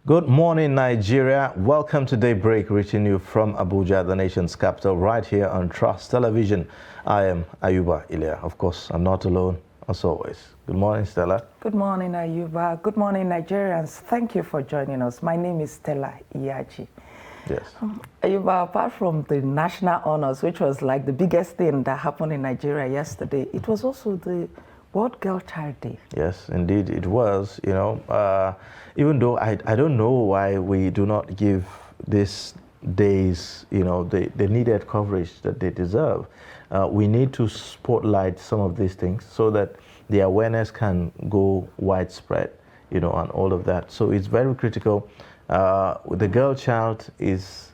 Good morning, Nigeria. Welcome to Daybreak, reaching you from Abuja, the nation's capital, right here on Trust Television. I am Ayuba Ilia. Of course, I'm not alone, as always. Good morning, Stella. Good morning, Ayuba. Good morning, Nigerians. Thank you for joining us. My name is Stella Iyaji. Yes. Ayuba, apart from the national honors, which was like the biggest thing that happened in Nigeria yesterday, it was also the World Girl Child Day. Yes, indeed it was. Even though I don't know why we do not give these days, the needed coverage that they deserve. We need to spotlight some of these things so that the awareness can go widespread, and all of that. So it's very critical. The girl child is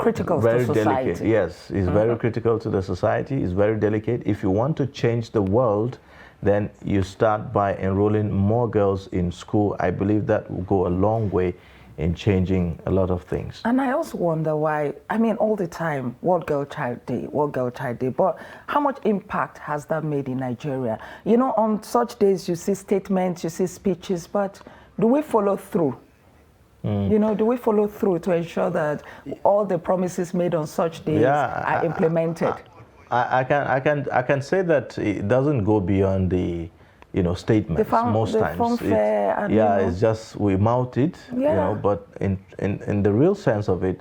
Critical very to society. delicate. Yes, it's very critical to the society. It's very delicate. If you want to change the world, then you start by enrolling more girls in school. I believe that will go a long way in changing a lot of things. And I also wonder why, all the time, World Girl Child Day, World Girl Child Day, but how much impact has that made in Nigeria? On such days, you see statements, you see speeches, but do we follow through? Do we follow through to ensure that all the promises made on such days are implemented? I can say that it doesn't go beyond the statements most times. It's just we mouth it, but in the real sense of it,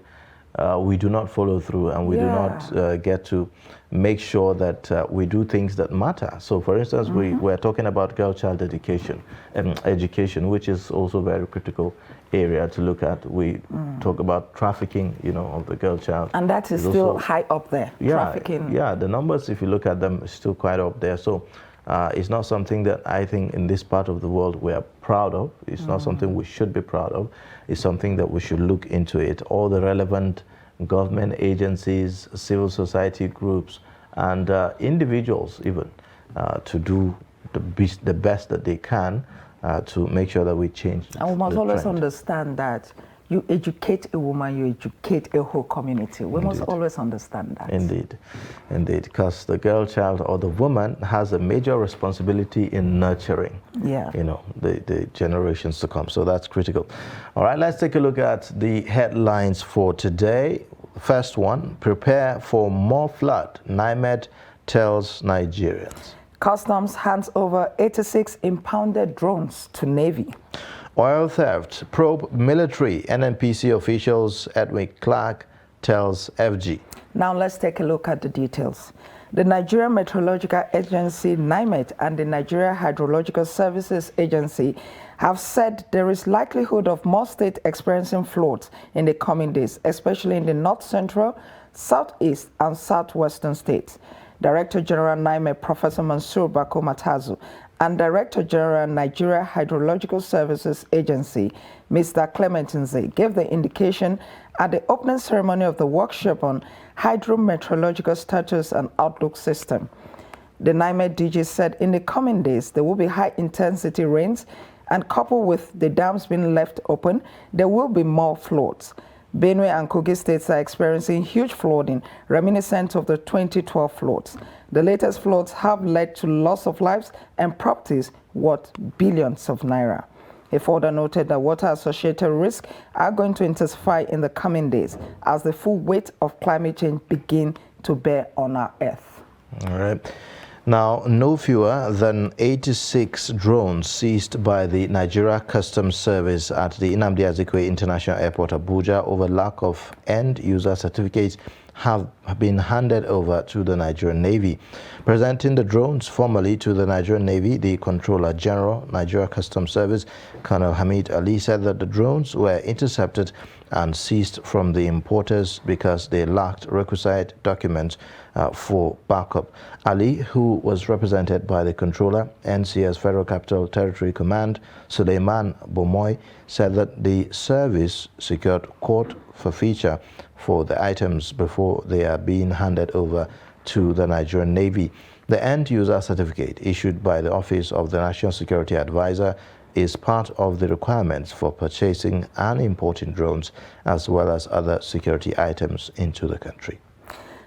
we do not follow through, and we do not get to make sure that we do things that matter. So, for instance, we're talking about girl child education, which is also a very critical area to look at. We talk about trafficking, of the girl child. And that is still high up there, trafficking. Yeah, the numbers, if you look at them, are still quite up there. So it's not something that I think in this part of the world we are proud of. It's not something we should be proud of. It's something that we should look into it. All the relevant government agencies, civil society groups, and individuals even to do the best that they can to make sure that we change. And we must always understand that you educate a woman, you educate a whole community. We must always understand that. Indeed, because the girl child or the woman has a major responsibility in nurturing, the generations to come. So that's critical. All right, let's take a look at the headlines for today. First one, prepare for more flood, NIMET tells Nigerians. Customs hands over 86 impounded drones to Navy. Oil theft, probe military, NNPC officials, Edwin Clark tells FG. Now let's take a look at the details. The Nigerian Meteorological Agency, NIMET, and the Nigeria Hydrological Services Agency have said there is likelihood of more states experiencing floods in the coming days, especially in the north central, southeast, and southwestern states. Director General NIMET, Professor Mansour Bako Matazu, and Director General Nigeria Hydrological Services Agency, Mr. Clement Nze, gave the indication at the opening ceremony of the workshop on hydrometeorological status and outlook system. The NIMET DG said in the coming days there will be high-intensity rains, and coupled with the dams being left open, there will be more floods. Benue and Kogi states are experiencing huge flooding, reminiscent of the 2012 floods. The latest floods have led to loss of lives and properties worth billions of naira. He further noted that water-associated risks are going to intensify in the coming days as the full weight of climate change begin to bear on our earth. All right. Now, no fewer than 86 drones seized by the Nigeria Customs Service at the Nnamdi Azikiwe International Airport, Abuja, over lack of end-user certificates have been handed over to the Nigerian Navy. Presenting the drones formally to the Nigerian Navy, the Controller General, Nigeria Customs Service, Colonel Hamid Ali, said that the drones were intercepted and seized from the importers because they lacked requisite documents for backup. Ali, who was represented by the Controller, NCS Federal Capital Territory Command, Suleiman Bomoy, said that the service secured court forfeiture for the items before they are being handed over to the Nigerian Navy. The end-user certificate issued by the Office of the National Security Advisor is part of the requirements for purchasing and importing drones, as well as other security items into the country.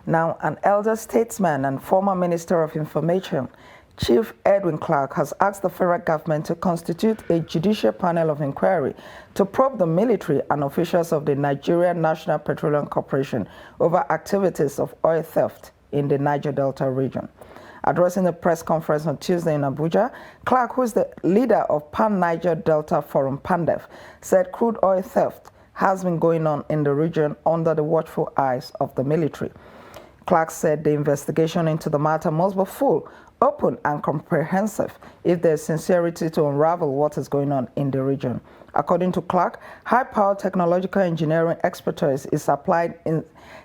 Now, an elder statesman and former Minister of Information Chief Edwin Clark has asked the federal government to constitute a judicial panel of inquiry to probe the military and officials of the Nigeria National Petroleum Corporation over activities of oil theft in the Niger Delta region. Addressing a press conference on Tuesday in Abuja, Clark, who is the leader of Pan-Niger Delta Forum, PANDEF, said crude oil theft has been going on in the region under the watchful eyes of the military. Clark said the investigation into the matter must be full, open and comprehensive if there's sincerity to unravel what is going on in the region. According to Clark, high-powered technological engineering expertise is applied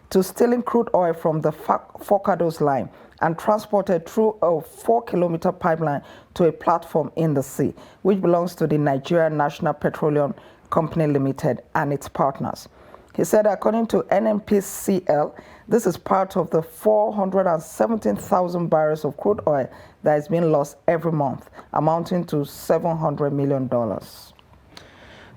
to stealing crude oil from the Forcados line and transported through a 4-kilometer pipeline to a platform in the sea, which belongs to the Nigeria National Petroleum Company Limited and its partners. He said, according to NNPCL, this is part of the 417,000 barrels of crude oil that is being lost every month, amounting to $700 million.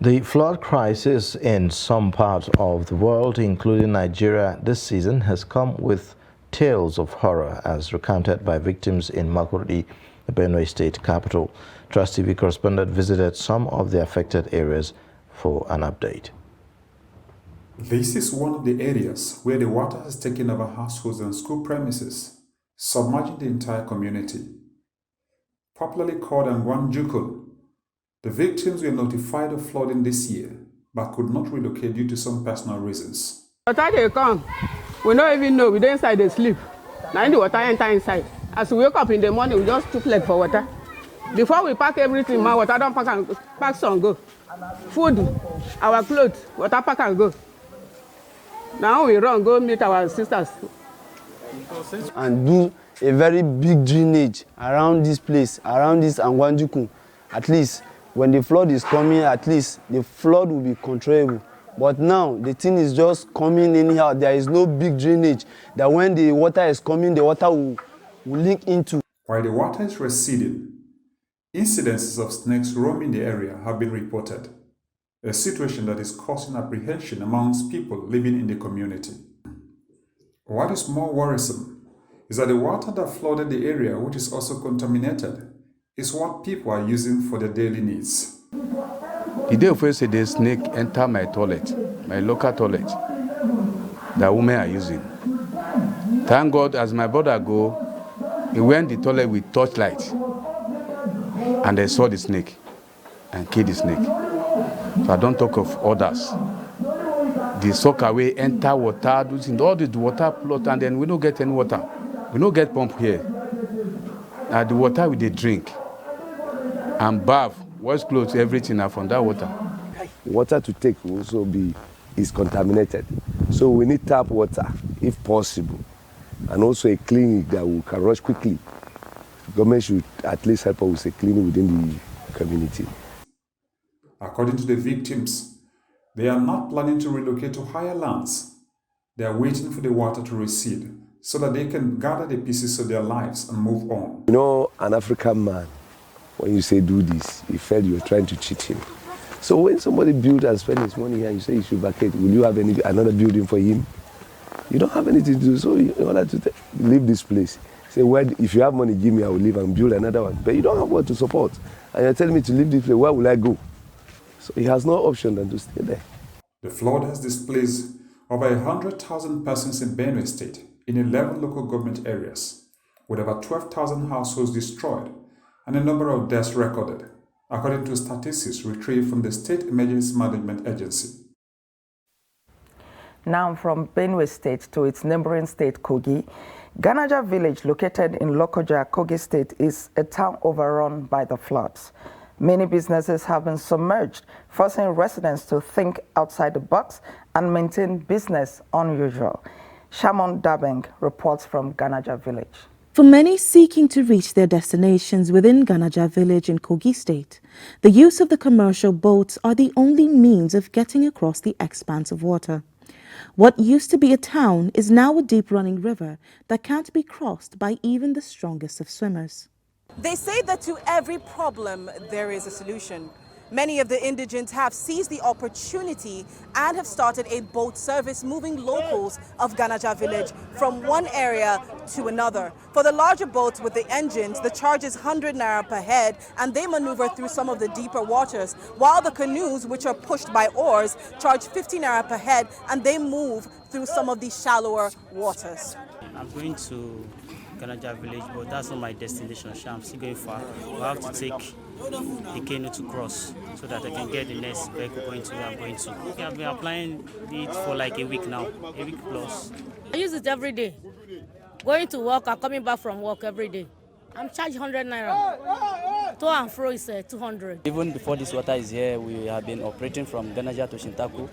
The flood crisis in some parts of the world, including Nigeria this season, has come with tales of horror as recounted by victims in Makurdi, the Benue State capital. Trust TV correspondent visited some of the affected areas for an update. This is one of the areas where the water has taken over households and school premises, submerging the entire community. Popularly called Angwanjukul, the victims were notified of flooding this year, but could not relocate due to some personal reasons. Water they come, we don't even know, we don't inside they sleep. Now the water enter inside. As we wake up in the morning, we just took leg for water. Before we pack everything, my water don't pack and pack some go. Food, our clothes, water pack and go. Now we run, go meet our sisters. And do a very big drainage around this place, around this Angwanjukun. At least when the flood is coming, at least the flood will be controllable. But now the thing is just coming anyhow. There is no big drainage that when the water is coming, the water will leak into. While the water is receding, incidences of snakes roaming the area have been reported, a situation that is causing apprehension amongst people living in the community. What is more worrisome is that the water that flooded the area, which is also contaminated, is what people are using for their daily needs. The day first the snake enter my toilet, my local toilet, that women are using. Thank God, as my brother go, he went the toilet with torchlight, and they saw the snake and killed the snake. So I don't talk of others. The soak away, enter water, all the water plot, and then we don't get any water. We don't get pump here. The water we dey drink and bath, wash clothes, everything are from that water. Water to take will also is contaminated. So we need tap water if possible. And also a clinic that we can rush quickly. The government should at least help us with a clinic within the community. According to the victims, they are not planning to relocate to higher lands. They are waiting for the water to recede so that they can gather the pieces of their lives and move on. You know, an African man, when you say do this, he felt you were trying to cheat him. So when somebody builds and spends his money here and you say you should vacate, will you have another building for him? You don't have anything to do. So in order to leave this place, say, well, if you have money, give me, I will leave and build another one. But you don't have what to support. And you're telling me to leave this place, where will I go? So he has no option than to stay there. The flood has displaced over 100,000 persons in Benue State in 11 local government areas, with over 12,000 households destroyed and a number of deaths recorded, according to statistics retrieved from the State Emergency Management Agency. Now from Benue State to its neighboring state, Kogi, Ganaja village located in Lokoja, Kogi State is a town overrun by the floods. Many businesses have been submerged, forcing residents to think outside the box and maintain business unusual. Shamon Dabeng reports from Ganaja village. For many seeking to reach their destinations within Ganaja village in Kogi State, the use of the commercial boats are the only means of getting across the expanse of water. What used to be a town is now a deep-running river that can't be crossed by even the strongest of swimmers. They say that to every problem there is a solution. Many of the indigents have seized the opportunity and have started a boat service moving locals of Ganaja village from one area to another. For the larger boats with the engines, the charge is 100 naira per head and they maneuver through some of the deeper waters, while the canoes, which are pushed by oars, charge 50 naira per head and they move through some of the shallower waters. I'm going to Ganaja village, but that's not my destination. I'm still going far. I have to take a canoe to cross so that I can get the next vehicle going to where I'm going to. Okay, I've been applying it for like a week now, a week plus. I use it every day. Going to work or coming back from work every day. I'm charged 100 naira. To and fro is 200. Even before this water is here, we have been operating from Ganaja to Shintaku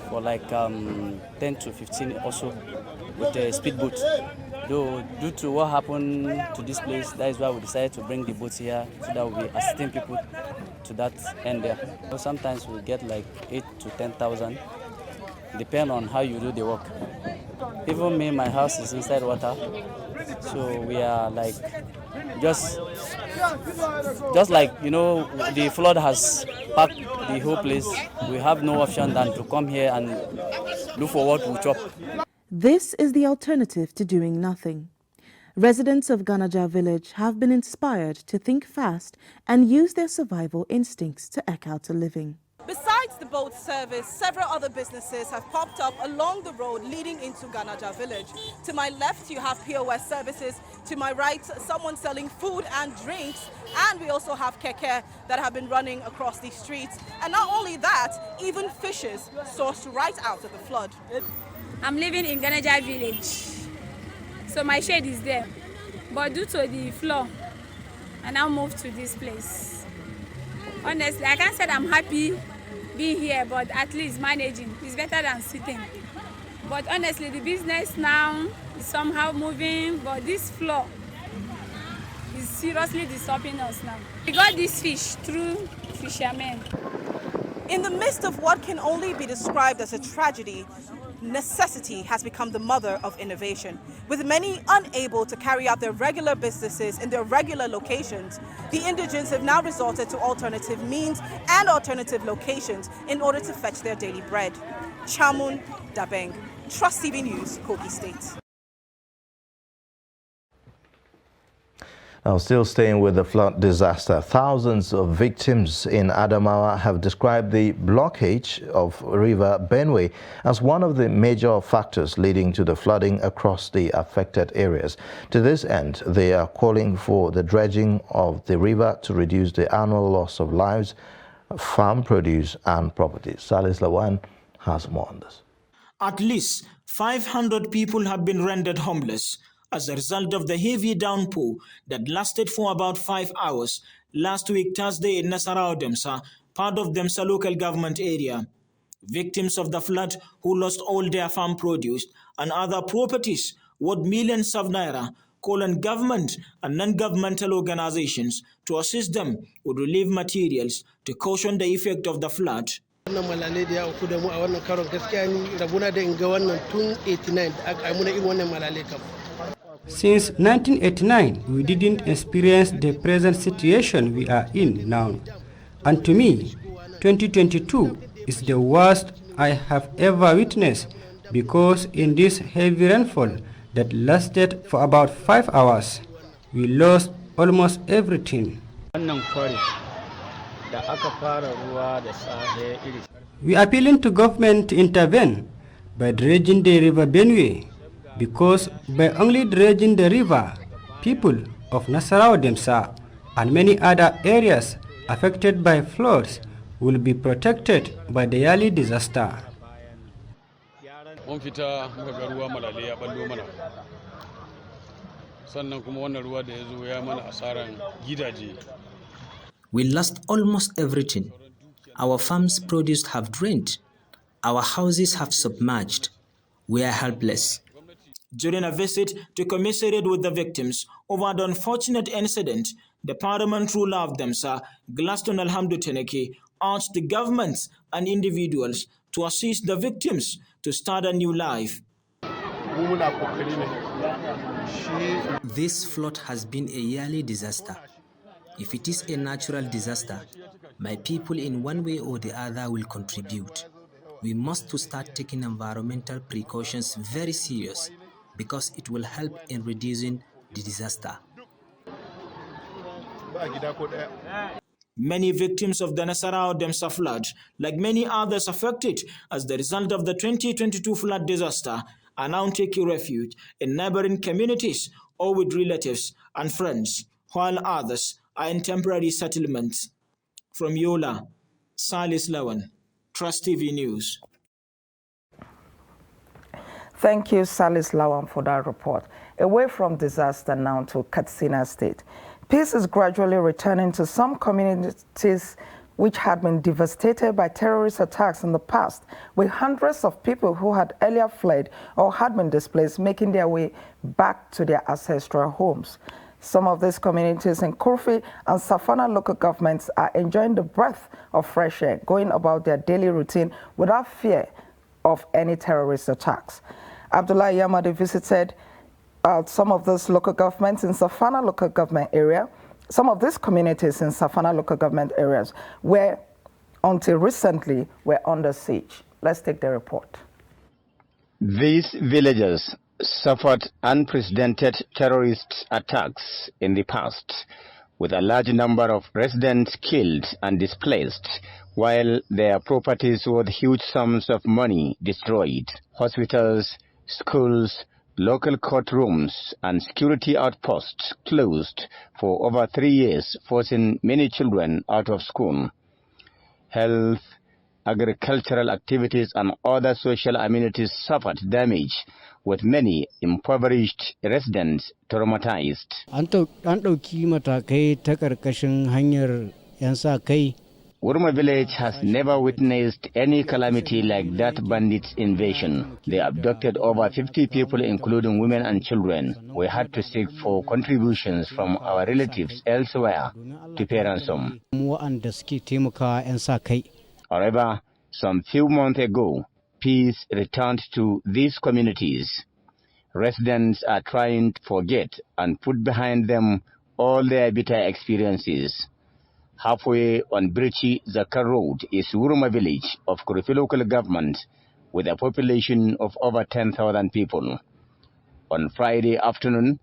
for like 10 to 15 or so with a speedboat. Though, due to what happened to this place, that is why we decided to bring the boats here so that we'll be assisting people to that end there. So sometimes we get like 8 to 10,000, depending on how you do the work. Even me, my house is inside water, so we are like just like, you know, the flood has packed the whole place. We have no option than to come here and look for what we chop. This is the alternative to doing nothing. Residents of Ganaja village have been inspired to think fast and use their survival instincts to eke out a living. Besides the boat service, several other businesses have popped up along the road leading into Ganaja village. To my left, you have POS services. To my right, someone selling food and drinks. And we also have keke that have been running across the streets. And not only that, even fishes sourced right out of the flood. I'm living in Ganaja village, so my shade is there. But due to the flood, I now moved to this place. Honestly, I can't say I'm happy being here, but at least managing is better than sitting. But honestly, the business now is somehow moving, but this flood is seriously disturbing us now. We got this fish through fishermen. In the midst of what can only be described as a tragedy, necessity has become the mother of innovation. With many unable to carry out their regular businesses in their regular locations, the indigents have now resorted to alternative means and alternative locations in order to fetch their daily bread. Chamun Dabeng, Trust TV News, Kogi State. Now, still staying with the flood disaster, thousands of victims in Adamawa have described the blockage of River Benue as one of the major factors leading to the flooding across the affected areas. To this end, they are calling for the dredging of the river to reduce the annual loss of lives, farm produce and property. Salis Lawan has more on this. At least 500 people have been rendered homeless as a result of the heavy downpour that lasted for about 5 hours last week Thursday in Nasarawa Demsa, part of Demsa local government area. Victims of the flood who lost all their farm produce and other properties worth millions of naira call on government and non-governmental organizations to assist them with relief materials to cushion the effect of the flood. Since 1989, we didn't experience the present situation we are in now. And to me, 2022 is the worst I have ever witnessed, because in this heavy rainfall that lasted for about 5 hours, we lost almost everything. We are appealing to government to intervene by dredging the River Benue, because by only dredging the river, people of Nasarawa Demsa and many other areas affected by floods will be protected by the yearly disaster. We lost almost everything. Our farms' produce have drained. Our houses have submerged. We are helpless. During a visit to commiserate with the victims over the unfortunate incident, the Parliament ruler of Demsa, Glaston Alhamdu Teneke, urged the governments and individuals to assist the victims to start a new life. This flood has been a yearly disaster. If it is a natural disaster, My people in one way or the other will contribute. We must to start taking environmental precautions very serious because it will help in reducing the disaster. Many victims of the Nasarawa Demsa flood, like many others affected as the result of the 2022 flood disaster, are now taking refuge in neighboring communities or with relatives and friends, while others are in temporary settlements. From Yola, Salis Lawan, Trust TV News. Thank you, Salis Lawan, for that report. Away from disaster now to Katsina State. Peace is gradually returning to some communities which had been devastated by terrorist attacks in the past, with hundreds of people who had earlier fled or had been displaced making their way back to their ancestral homes. Some of these communities in Kurfi and Safana local governments are enjoying the breath of fresh air, going about their daily routine without fear of any terrorist attacks. Abdullah Yamadi visited some of those local governments in Safana local government area, some of these communities in Safana local government areas where until recently were under siege. Let's take the report. These villages suffered unprecedented terrorist attacks in the past, with a large number of residents killed and displaced, while their properties worth huge sums of money destroyed. Hospitals, schools, local courtrooms and security outposts closed for over 3 years, forcing many children out of school. Health, agricultural activities and other social amenities suffered damage, with many impoverished residents traumatized. Wurma village has never witnessed any calamity like that bandits' invasion. They abducted over 50 people, including women and children. We had to seek for contributions from our relatives elsewhere to pay ransom. However, some few months ago, peace returned to these communities. Residents are trying to forget and put behind them all their bitter experiences. Halfway on Birchi Zakar Road is Wuruma village of Kurifi local government with a population of over 10,000 people. On Friday afternoon,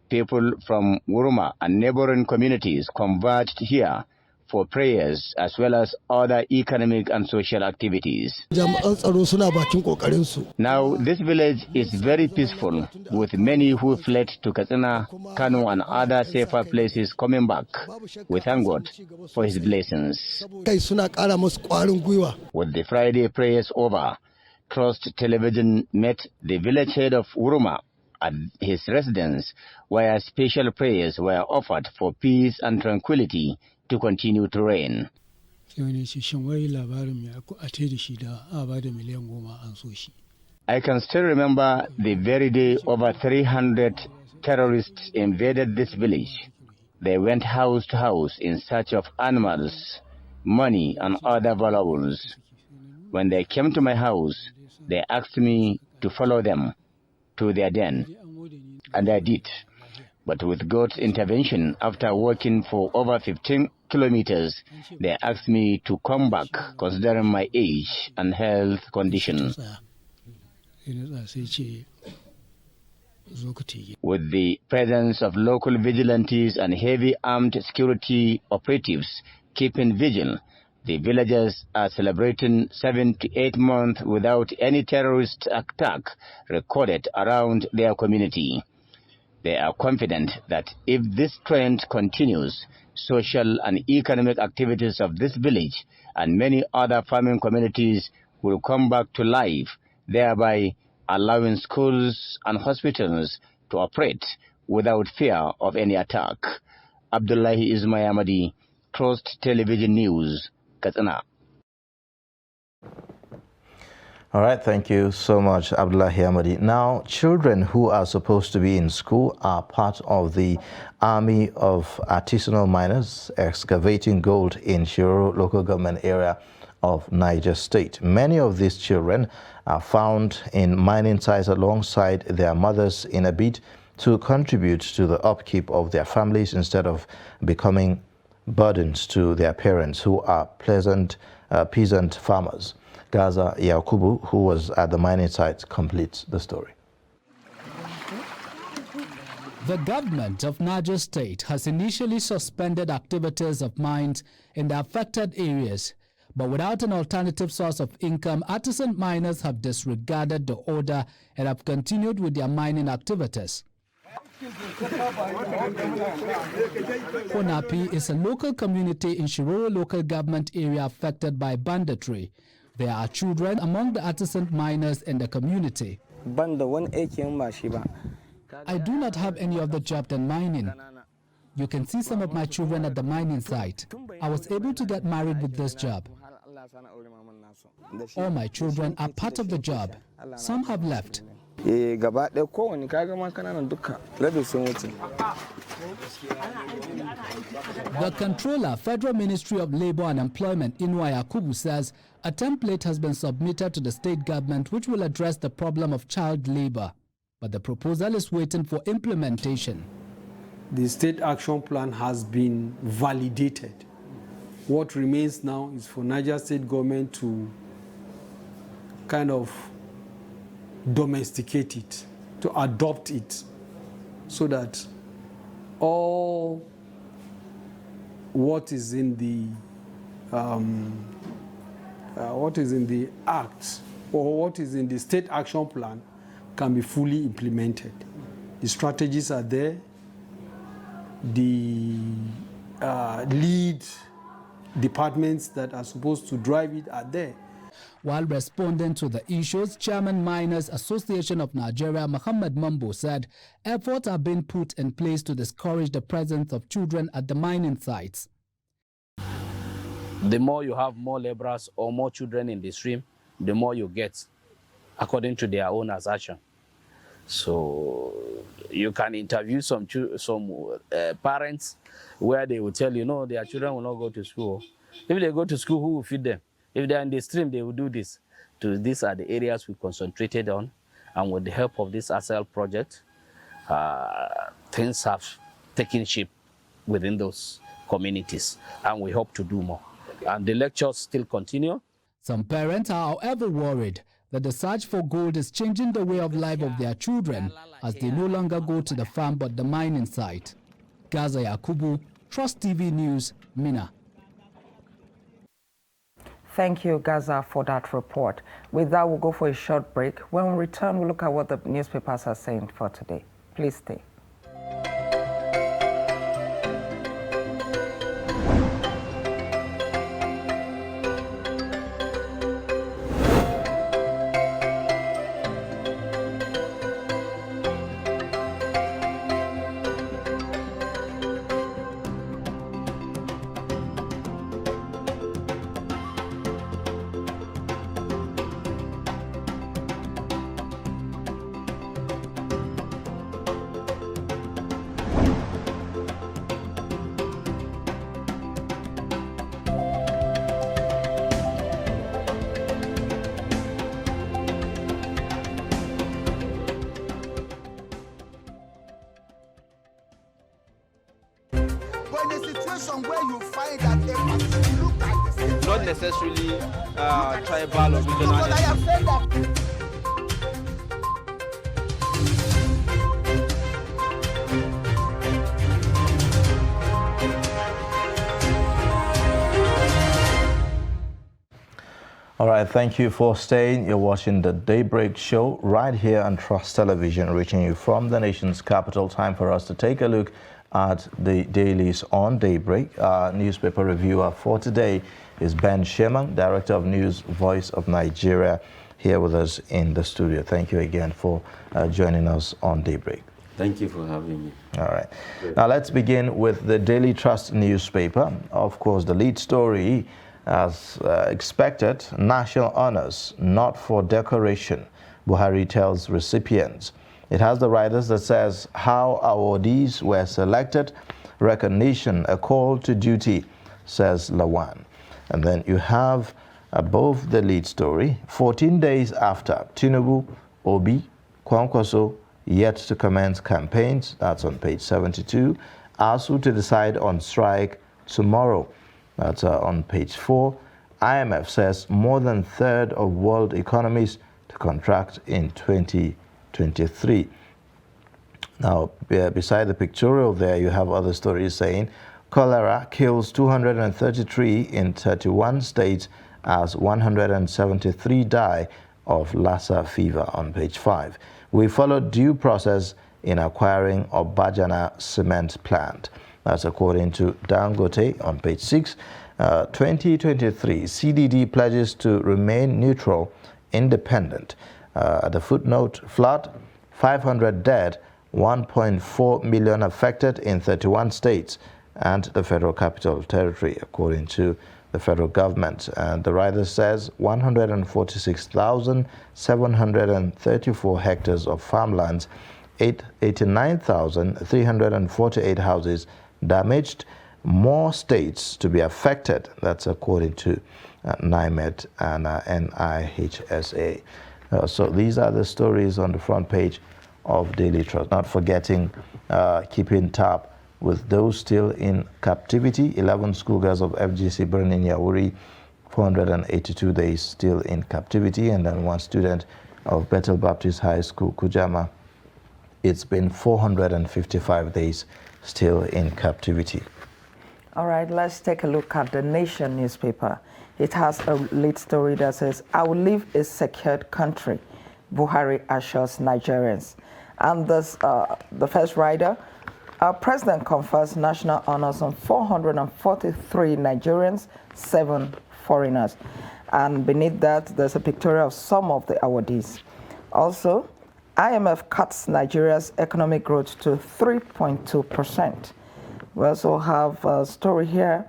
people from Wuruma and neighboring communities converged here for prayers as well as other economic and social activities. Now, this village is very peaceful, with many who fled to Katsina, Kano and other safer places coming back. We thank God for his blessings. With the Friday prayers over, Trust Television met the village head of Wuruma at his residence, where special prayers were offered for peace and tranquility to continue to reign. I can still remember the very day over 300 terrorists invaded this village. They went house to house in search of animals, money and other valuables. When they came to my house, they asked me to follow them to their den, and I did. But with God's intervention, after walking for over 15 kilometers, they asked me to come back, considering my age and health condition. With the presence of local vigilantes and heavy armed security operatives keeping vigil, the villagers are celebrating 7 to 8 months without any terrorist attack recorded around their community. They are confident that if this trend continues, social and economic activities of this village and many other farming communities will come back to life, thereby allowing schools and hospitals to operate without fear of any attack. Abdullahi Ismayamadi, Trust Television News, Katsina. All right, thank you so much, Abdullahi Ahmadi. Now, children who are supposed to be in school are part of the army of artisanal miners excavating gold in Shiroro local government area of Niger State. Many of these children are found in mining sites alongside their mothers in a bid to contribute to the upkeep of their families instead of becoming burdens to their parents, who are peasant farmers. Gaza Yakubu, who was at the mining site, completes the story. The government of Niger State has initially suspended activities of mines in the affected areas, but without an alternative source of income, artisan miners have disregarded the order and have continued with their mining activities. Konapi is a local community in Shiroro local government area affected by banditry. There are children among the artisan miners in the community. I do not have any other job than mining. You can see some of my children at the mining site. I was able to get married with this job. All my children are part of the job. Some have left. The controller, Federal Ministry of Labor and Employment, Inwa Yakubu, says a template has been submitted to the state government which will address the problem of child labor. But the proposal is waiting for implementation. The state action plan has been validated. What remains now is for Niger State government to kind of domesticate it, to adopt it, so that all what is in the act or what is in the state action plan can be fully implemented. The strategies are there. The lead departments that are supposed to drive it are there. While responding to the issues, Chairman Miners Association of Nigeria, Muhammad Mambo, said efforts are being put in place to discourage the presence of children at the mining sites. The more you have more laborers or more children in the stream, the more you get, according to their own assertion. So you can interview some parents where they will tell you, no, their children will not go to school. If they go to school, who will feed them? If they are in the stream, they will do this. These are the areas we concentrated on, and with the help of this ASEL project, things have taken shape within those communities, and we hope to do more. And the lectures still continue. Some parents are, however, worried that the search for gold is changing the way of life of their children as they no longer go to the farm but the mining site. Gaza Yakubu, Trust TV News, Mina. Thank you, Gaza, for that report. With that, we'll go for a short break. When we return, we'll look at what the newspapers are saying for today. Please stay. Not necessarily tribal or regional. All right, thank you for staying. You're watching the Daybreak Show right here on Trust Television, reaching you from the nation's capital. Time for us to take a look at the dailies on Daybreak. Our newspaper reviewer for today is Ben Sheman, Director of News, Voice of Nigeria, here with us in the studio. Thank you again for joining us on Daybreak. Thank you for having me. All right. Now let's begin with the Daily Trust newspaper. Of course, the lead story, as expected, national honors, not for decoration, Buhari tells recipients. It has the writers that says how awardees were selected, recognition, a call to duty, says Lawan. And then you have above the lead story, 14 days after Tinubu, Obi, Kwankwaso yet to commence campaigns, that's on page 72, ASU to decide on strike tomorrow. That's on page 4. IMF says more than a third of world economies to contract in 2023. Now, beside the pictorial there, you have other stories saying cholera kills 233 in 31 states as 173 die of Lassa fever on page 5. We followed due process in acquiring Obajana cement plant. That's according to Dangote on page 6. 2023, CDD pledges to remain neutral, independent. The footnote, flood, 500 dead, 1.4 million affected in 31 states and the Federal Capital Territory, according to the federal government. And the writer says 146,734 hectares of farmlands, 89,348 houses damaged, more states to be affected. That's according to NIMET and NIHSA. So these are the stories on the front page of Daily Trust. Not forgetting keeping tab with those still in captivity. 11 schoolgirls of FGC Birnin Yawuri, 482 days still in captivity. And then one student of Bethel Baptist High School, Kujama, it's been 455 days still in captivity. All right, let's take a look at the Nation newspaper. It has a lead story that says, I will leave a secured country, Buhari assures Nigerians. And this, the first rider, our president confers national honors on 443 Nigerians, 7 foreigners. And beneath that, there's a pictorial of some of the awardees. Also, IMF cuts Nigeria's economic growth to 3.2%. We also have a story here,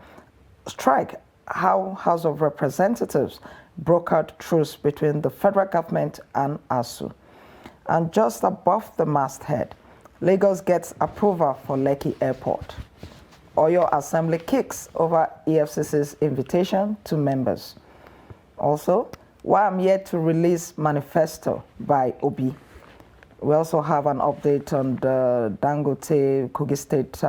strike, how House of Representatives brokered truce between the federal government and ASU. And just above the masthead, Lagos gets approval for Lekki Airport. Oyo Assembly kicks over EFCC's invitation to members. Also, why I'm yet to release manifesto by Obi. We also have an update on the Dangote Kogi State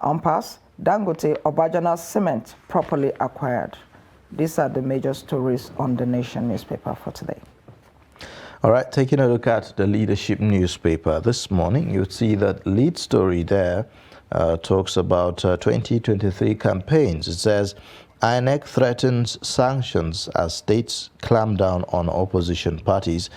impasse. Dangote Obajana cement properly acquired. These are the major stories on the Nation newspaper for today. All right, taking a look at the Leadership newspaper this morning, you see that lead story there talks about 2023 campaigns. It says, INEC threatens sanctions as states clamp down on opposition parties.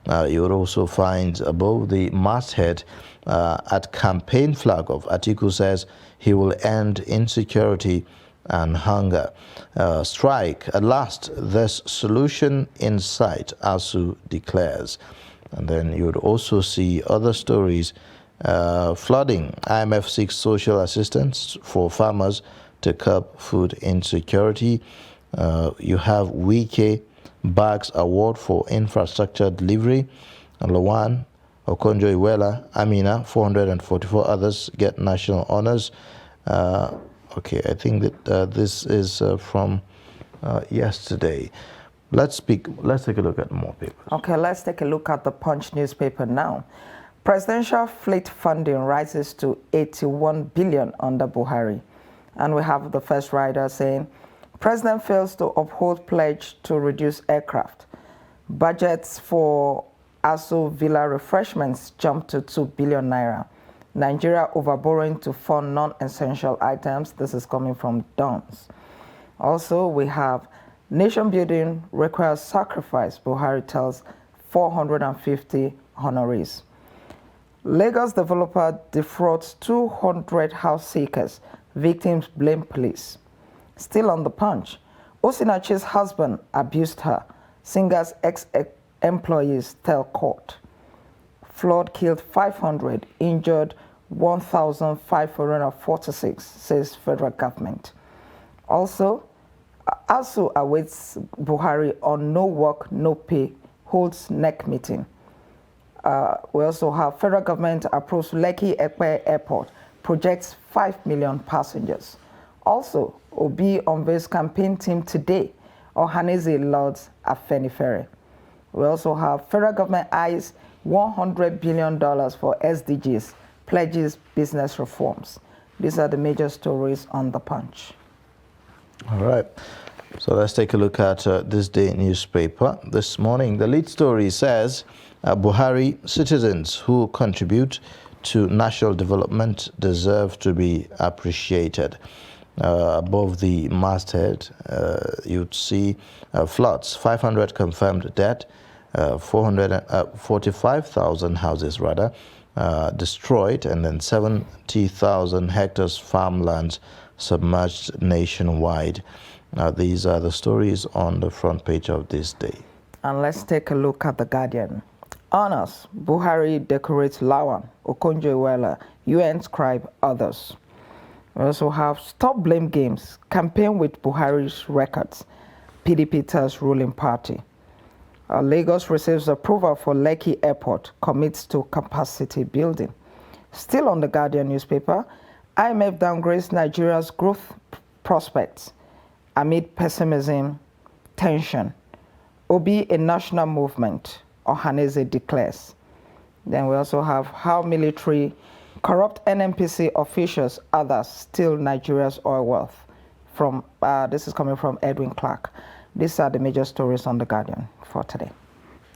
You will also find above the masthead at campaign flag of Atiku says he will end insecurity and hunger. Strike, at last, there's solution in sight, ASU declares. And then you would also see other stories. Flooding, IMF seeks social assistance for farmers to curb food insecurity. You have Wike Bags Award for Infrastructure Delivery. Lawan, Okonjo-Iweala, Amina, 444 others get national honors. Okay, I think that this is from yesterday. Let's take a look at more papers. Okay, let's take a look at the Punch newspaper now. Presidential fleet funding rises to 81 billion under Buhari. And we have the first rider saying, President fails to uphold pledge to reduce aircraft. Budgets for ASU Villa refreshments jump to 2 billion naira. Nigeria overborrowing to fund non-essential items. This is coming from Dons. Also, we have nation building requires sacrifice, Buhari tells 450 honorees. Lagos developer defrauds 200 house seekers. Victims blame police. Still on the Punch, Osinachi's husband abused her. Singer's ex-employees tell court. Flood killed 500, injured 1,546, says federal government. Also, ASU awaits Buhari on no work, no pay, holds NEC meeting. We also have federal government approves Lekki Ekpe Airport, projects 5 million passengers. Also, Obi unveils campaign team today, Ohaneze Lords Afenifere. We also have federal government eyes $100 billion for SDGs, pledges business reforms. These are the major stories on The Punch. All right. So let's take a look at this day newspaper. This morning, the lead story says, Buhari citizens who contribute to national development deserve to be appreciated. Above the masthead, you'd see floods, 500 confirmed dead, 445,000 houses rather destroyed, and then 70,000 hectares farmlands submerged nationwide. Now, these are the stories on the front page of this day. And let's take a look at The Guardian. Honors, Buhari decorates Lawan, Okonjo-Iweala, UN scribe, others. We also have Stop Blame Games, campaign with Buhari's records, PDP tells ruling party. Lagos receives approval for Lekki Airport, commits to capacity building. Still on The Guardian newspaper, IMF downgrades Nigeria's growth prospects amid pessimism, tension. Obi a national movement, Ohaneze declares. Then we also have how military corrupt NNPC officials, others steal Nigeria's oil wealth. This is coming from Edwin Clark. These are the major stories on The Guardian for today.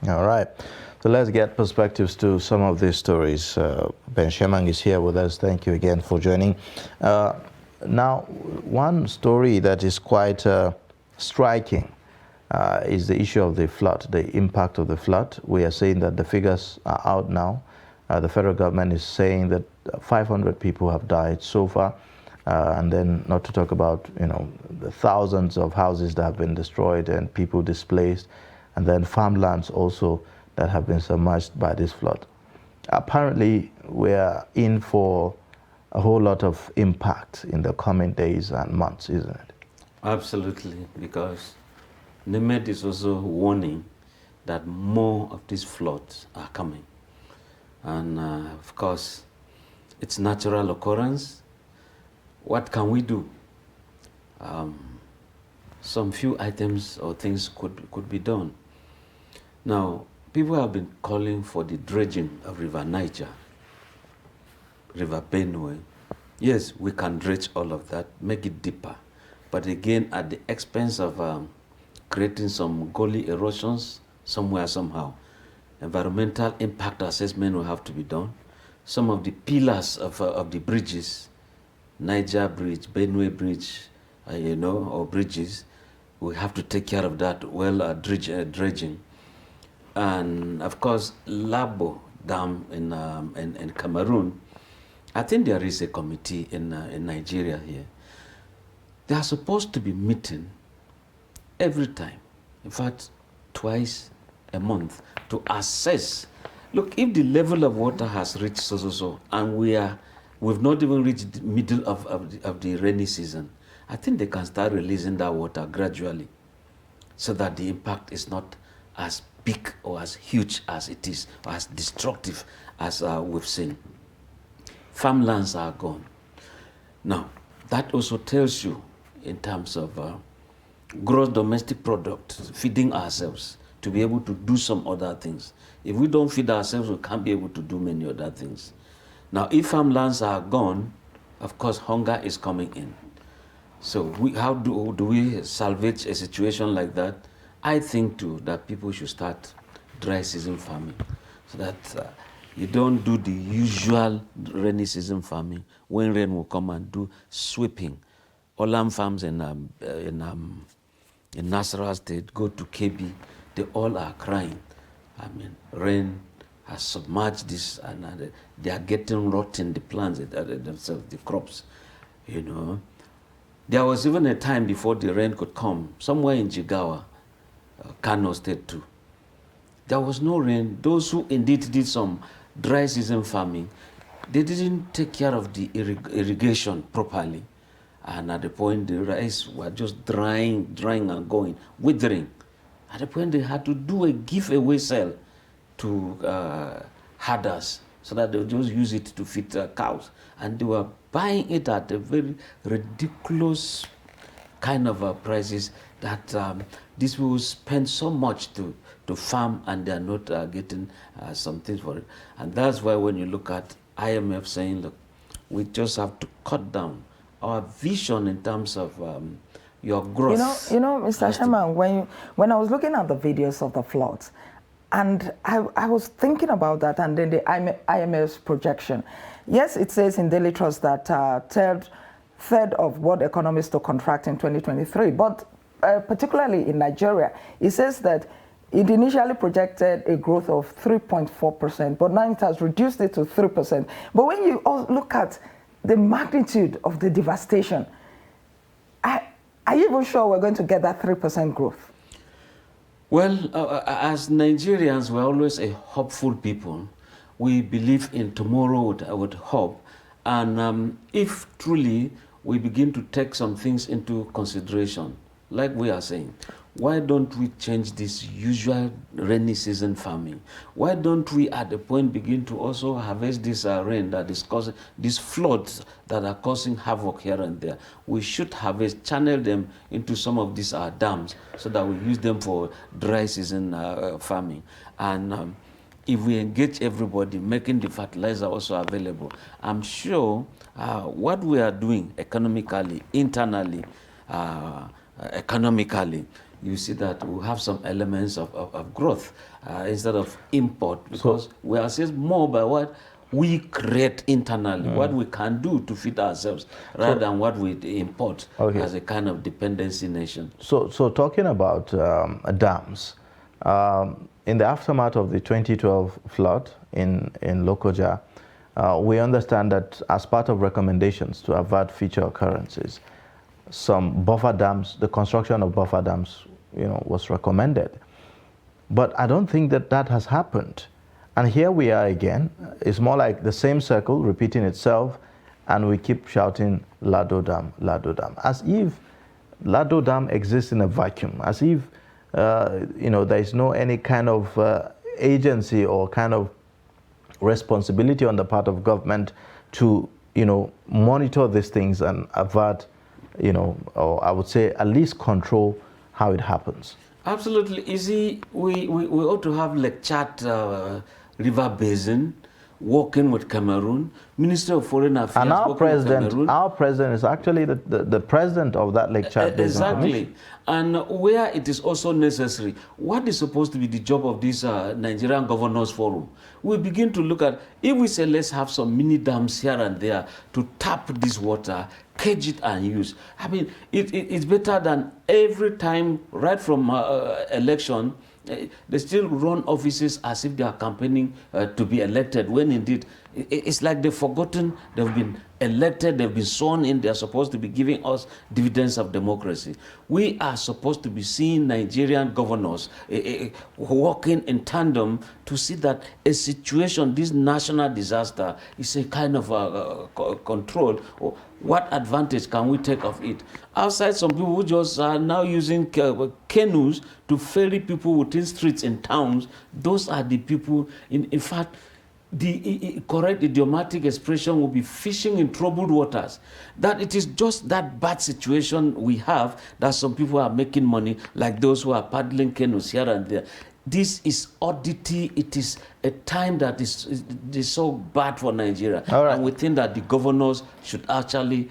All right. So let's get perspectives to some of these stories. Ben Shemang is here with us. Thank you again for joining. Now, one story that is quite striking is the issue of the flood, the impact of the flood. We are saying that the figures are out now. The federal government is saying that 500 people have died so far, and then not to talk about, the thousands of houses that have been destroyed and people displaced, and then farmlands also that have been submerged by this flood. Apparently, we are in for a whole lot of impact in the coming days and months, isn't it? Absolutely, because NIMED is also warning that more of these floods are coming. And of course, it's natural occurrence. What can we do? Some few items or things could be done. Now, people have been calling for the dredging of River Niger, River Benue. Yes, we can dredge all of that, make it deeper, but again at the expense of creating some gully erosions somewhere, somehow. Environmental impact assessment will have to be done. Some of the pillars of the bridges, Niger Bridge, Benue Bridge, or bridges, we have to take care of that dredging. And of course, Labo Dam in Cameroon, I think there is a committee in Nigeria here. They are supposed to be meeting every time, in fact, twice a month, to assess. Look, if the level of water has reached so, and we've not even reached the middle of the rainy season, I think they can start releasing that water gradually, so that the impact is not as big or as huge as it is, or as destructive as we've seen. Farmlands are gone. Now, that also tells you in terms of gross domestic product, feeding ourselves, to be able to do some other things. If we don't feed ourselves, we can't be able to do many other things. Now, if farmlands are gone, of course, hunger is coming in. So how do we salvage a situation like that? I think, too, that people should start dry season farming, so that you don't do the usual rainy season farming when rain will come and do sweeping. Olam farms in Nasarawa State, go to KB, they all are crying. I mean, rain has submerged this, and they are getting rotten, the plants themselves, the crops, There was even a time before the rain could come, somewhere in Jigawa, Kano State too. There was no rain. Those who indeed did some dry season farming, they didn't take care of the irrigation properly. And at the point, the rice were just drying and going, withering. At the point, they had to do a giveaway sale to herders, so that they would just use it to feed cows. And they were buying it at a very ridiculous kind of prices that these people spend so much to farm, and they are not getting some things for it. And that's why when you look at IMF saying, look, We just have to cut down our vision in terms of your growth. You know, Mr. Sherman, when I was looking at the videos of the floods, and I was thinking about that, and then the IMF's projection. Yes, it says in Daily Trust that third of world economies to contract in 2023, but particularly in Nigeria, it says that it initially projected a growth of 3.4%, but now it has reduced it to 3%. But when you look at the magnitude of the devastation, are you even sure we're going to get that 3% growth? Well, as Nigerians, we're always a hopeful people. We believe in tomorrow with hope. And if truly we begin to take some things into consideration, like we are saying, why don't we change this usual rainy season farming? Why don't we at the point begin to also harvest this rain that is causing these floods that are causing havoc here and there? We should harvest, channel them into some of these dams so that we use them for dry season farming. And if we engage everybody, making the fertilizer also available, I'm sure what we are doing economically, internally, economically, you see that we have some elements of growth instead of import, because we are assessed more by what we create internally, what we can do to feed ourselves, rather than what we import as a kind of dependency nation. So talking about dams, in the aftermath of the 2012 flood in Lokoja, we understand that as part of recommendations to avert future occurrences, some buffer dams, the construction of buffer dams, was recommended. But I don't think that has happened. And here we are again. It's more like the same circle repeating itself, and we keep shouting Lado Dam, as if Lado Dam exists in a vacuum, as if there is no any kind of agency or kind of responsibility on the part of government to monitor these things and avert, or I would say at least control how it happens. Absolutely. You see, we ought to have Lake Chad River Basin working with Cameroon, Minister of Foreign Affairs. And our president is actually the president of that Lake Chad Basin Commission. And where it is also necessary, what is supposed to be the job of this Nigerian Governors Forum? We begin to look at, if we say let's have some mini dams here and there to tap this water, cage it and use. I mean, it's better than every time, right from election, they still run offices as if they are campaigning to be elected, when indeed it's like they've forgotten they've been elected, they've been sworn in, they're supposed to be giving us dividends of democracy. We are supposed to be seeing Nigerian governors working in tandem to see that a situation, this national disaster, is a kind of control. What advantage can we take of it? Outside, some people who just are now using canoes to ferry people within streets in towns, those are the people, in fact, the correct idiomatic expression would be fishing in troubled waters. That it is just that bad situation we have that some people are making money, like those who are paddling canoes here and there. This is oddity. It is a time that is so bad for Nigeria. Right. And we think that the governors should actually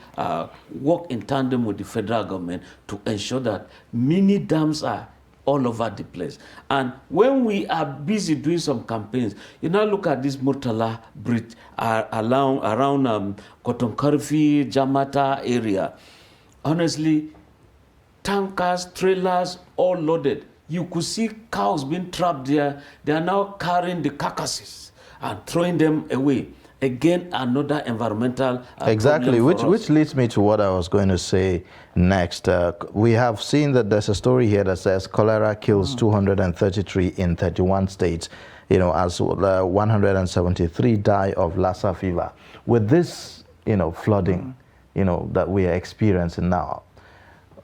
work in tandem with the federal government to ensure that mini dams are all over the place. And when we are busy doing some campaigns, you now look at this Murtala Bridge around Kotonkarfi, Jamata area. Honestly, tankers, trailers, all loaded. You could see cows being trapped there. They are now carrying the carcasses and throwing them away. Again, another environmental exactly, problem which leads me to what I was going to say next. We have seen that there's a story here that says cholera kills 233 in 31 states, as 173 die of Lassa fever. With this, flooding, that we are experiencing now,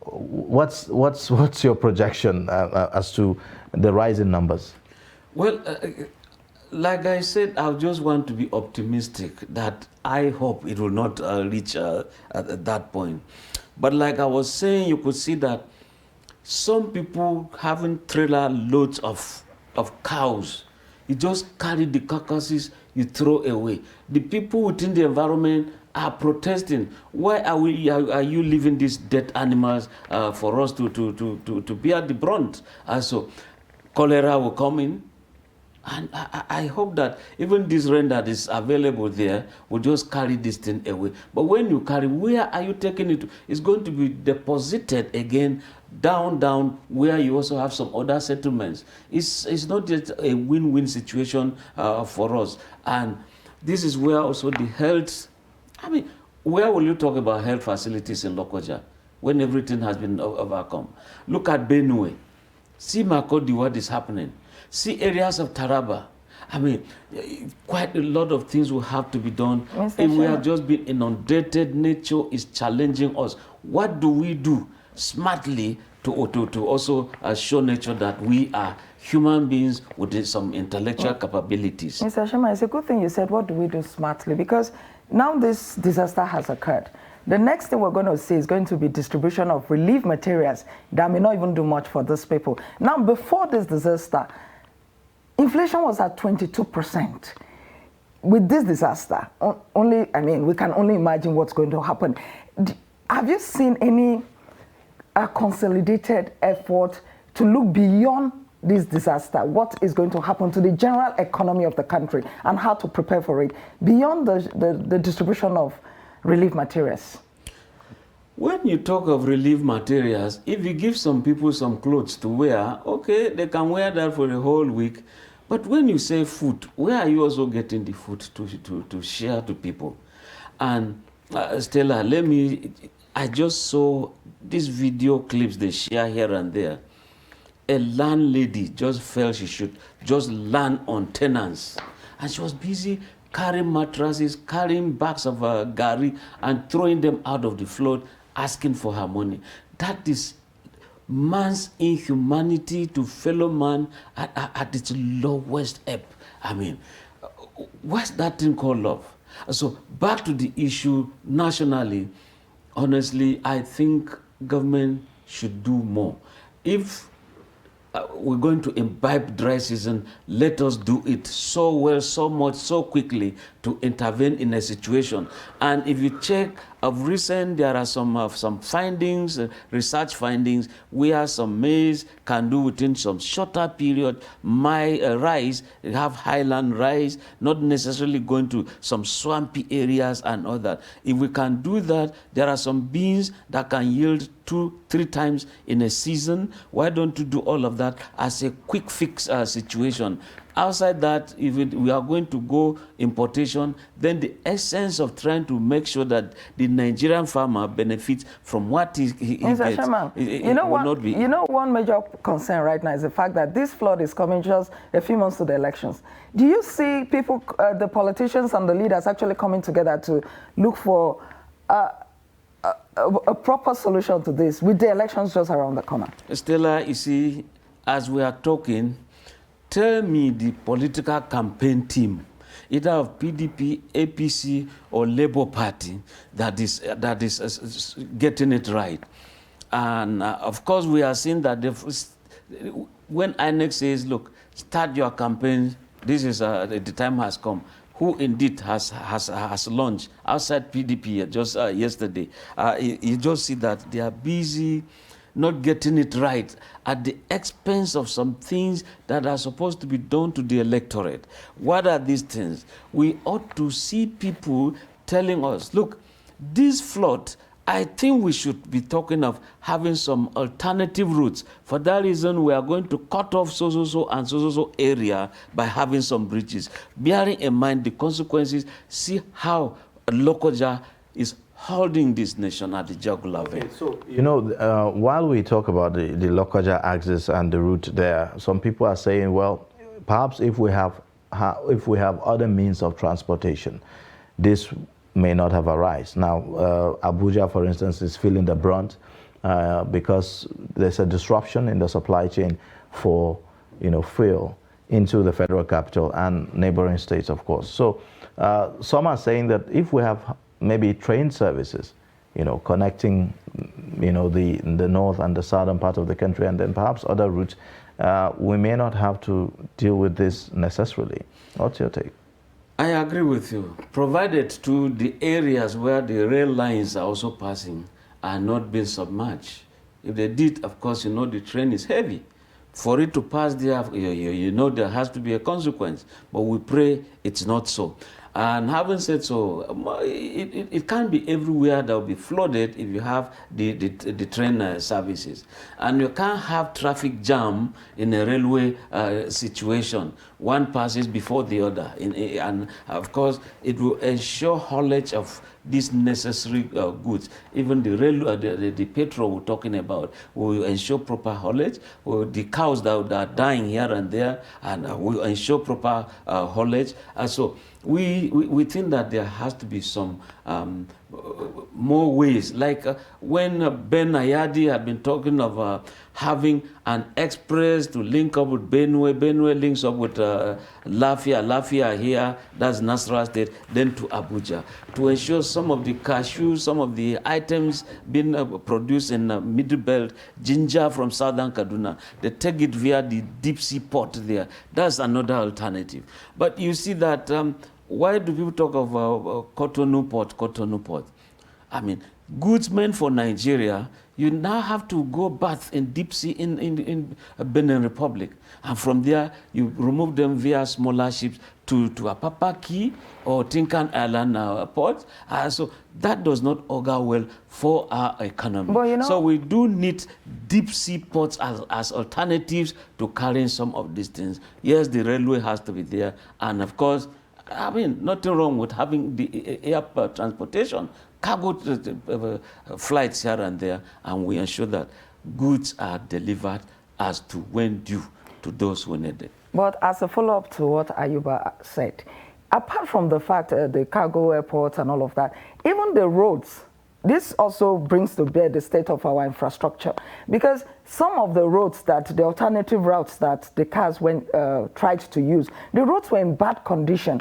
what's your projection as to the rise in numbers? Well, like I said, I just want to be optimistic that I hope it will not reach at that point. But like I was saying, you could see that some people having trailer loads of cows, you just carry the carcasses, you throw away. The people within the environment are protesting. Why are you leaving these dead animals for us to bear the brunt? So cholera will come in. And I hope that even this rain that is available there will just carry this thing away. But when you carry, where are you taking it to? It's going to be deposited again down where you also have some other settlements. It's not just a win-win situation for us. And this is where also the health, I mean, where will you talk about health facilities in Lokoja when everything has been overcome? Look at Benue. See Makodi, what is happening. See areas of Taraba. I mean, quite a lot of things will have to be done. If we have just been inundated, nature is challenging us. What do we do smartly to also show nature that we are human beings with some intellectual capabilities? Mr. Shema, it's a good thing you said, what do we do smartly? Because now this disaster has occurred. The next thing we're going to see is going to be distribution of relief materials that may not even do much for these people. Now, before this disaster, inflation was at 22%. With this disaster, we can only imagine what's going to happen. Have you seen any consolidated effort to look beyond this disaster? What is going to happen to the general economy of the country and how to prepare for it beyond the distribution of relief materials? When you talk of relief materials, if you give some people some clothes to wear, okay, they can wear that for a whole week. But when you say food, where are you also getting the food to share to people? And Stella, I just saw these video clips they share here and there. A landlady just felt she should just land on tenants. And she was busy carrying mattresses, carrying bags of gari and throwing them out of the float, asking for her money. That is man's inhumanity to fellow man at its lowest ebb. I mean, what's that thing called love? So back to the issue nationally, honestly, I think government should do more. If we're going to imbibe dry season, let us do it so well, so much, so quickly to intervene in a situation. And if you check of recent, there are some findings, research findings, where some maize can do within some shorter period rice, have highland rice, not necessarily going to some swampy areas and all that. If we can do that, there are some beans that can yield 2-3 times in a season. Why don't you do all of that as a quick fix situation? Outside that, if we are going to go importation, then the essence of trying to make sure that the Nigerian farmer benefits from what he gets, Sherman, one major concern right now is the fact that this flood is coming just a few months to the elections. Do you see people, the politicians and the leaders actually coming together to look for a proper solution to this with the elections just around the corner? Stella, you see, as we are talking, tell me the political campaign team, either of PDP, APC, or Labour Party, that is getting it right. And of course, we are seeing that when INEC says, look, start your campaign, this is the time has come. Who indeed has launched outside PDP just yesterday. You just see that they are busy not getting it right at the expense of some things that are supposed to be done to the electorate. What are these things? We ought to see people telling us, look, this flood, I think we should be talking of having some alternative routes. For that reason, we are going to cut off so and so area by having some bridges. Bearing in mind the consequences, see how Lokoja is holding this nation at the jugular vein. So, while we talk about the Lokoja axis and the route there, some people are saying, well, perhaps if we have other means of transportation, this may not have arisen. Now, Abuja, for instance, is feeling the brunt because there's a disruption in the supply chain for, fuel into the federal capital and neighboring states, of course. So, some are saying that if we have maybe train services, connecting, the north and the southern part of the country, and then perhaps other routes, we may not have to deal with this necessarily. What's your take? I agree with you, provided to the areas where the rail lines are also passing are not being submerged. If they did, of course, you know the train is heavy. For it to pass there, you know there has to be a consequence. But we pray it's not so. And having said so, it can't be everywhere that will be flooded if you have the train services. And you can't have traffic jam in a railway situation. One passes before the other. And of course, it will ensure haulage of these necessary goods. Even the petrol we're talking about will ensure proper haulage. The cows that are dying here and there, and will ensure proper haulage. So we think that there has to be some more ways. Like when Ben Ayadi had been talking of having an express to link up with Benue. Benue links up with Lafia here, that's Nasarawa State, then to Abuja, to ensure some of the cashews, some of the items being produced in Middle Belt, ginger from southern Kaduna, they take it via the deep sea port there. That's another alternative. But you see that why do people talk of Cotonou Port? I mean, goods meant for Nigeria, you now have to go bath in deep sea in Benin Republic. And from there, you remove them via smaller ships to Apapa Key or Tinkan Island port. So that does not augur well for our economy. But, you know, so we do need deep sea ports as alternatives to carrying some of these things. Yes, the railway has to be there. And of course, I mean, nothing wrong with having the air transportation, cargo flights here and there, and we ensure that goods are delivered as to when due to those who need it. But as a follow-up to what Ayuba said, apart from the fact the cargo airports and all of that, even the roads, this also brings to bear the state of our infrastructure, because some of the roads the alternative routes that the cars tried to use, the roads were in bad condition.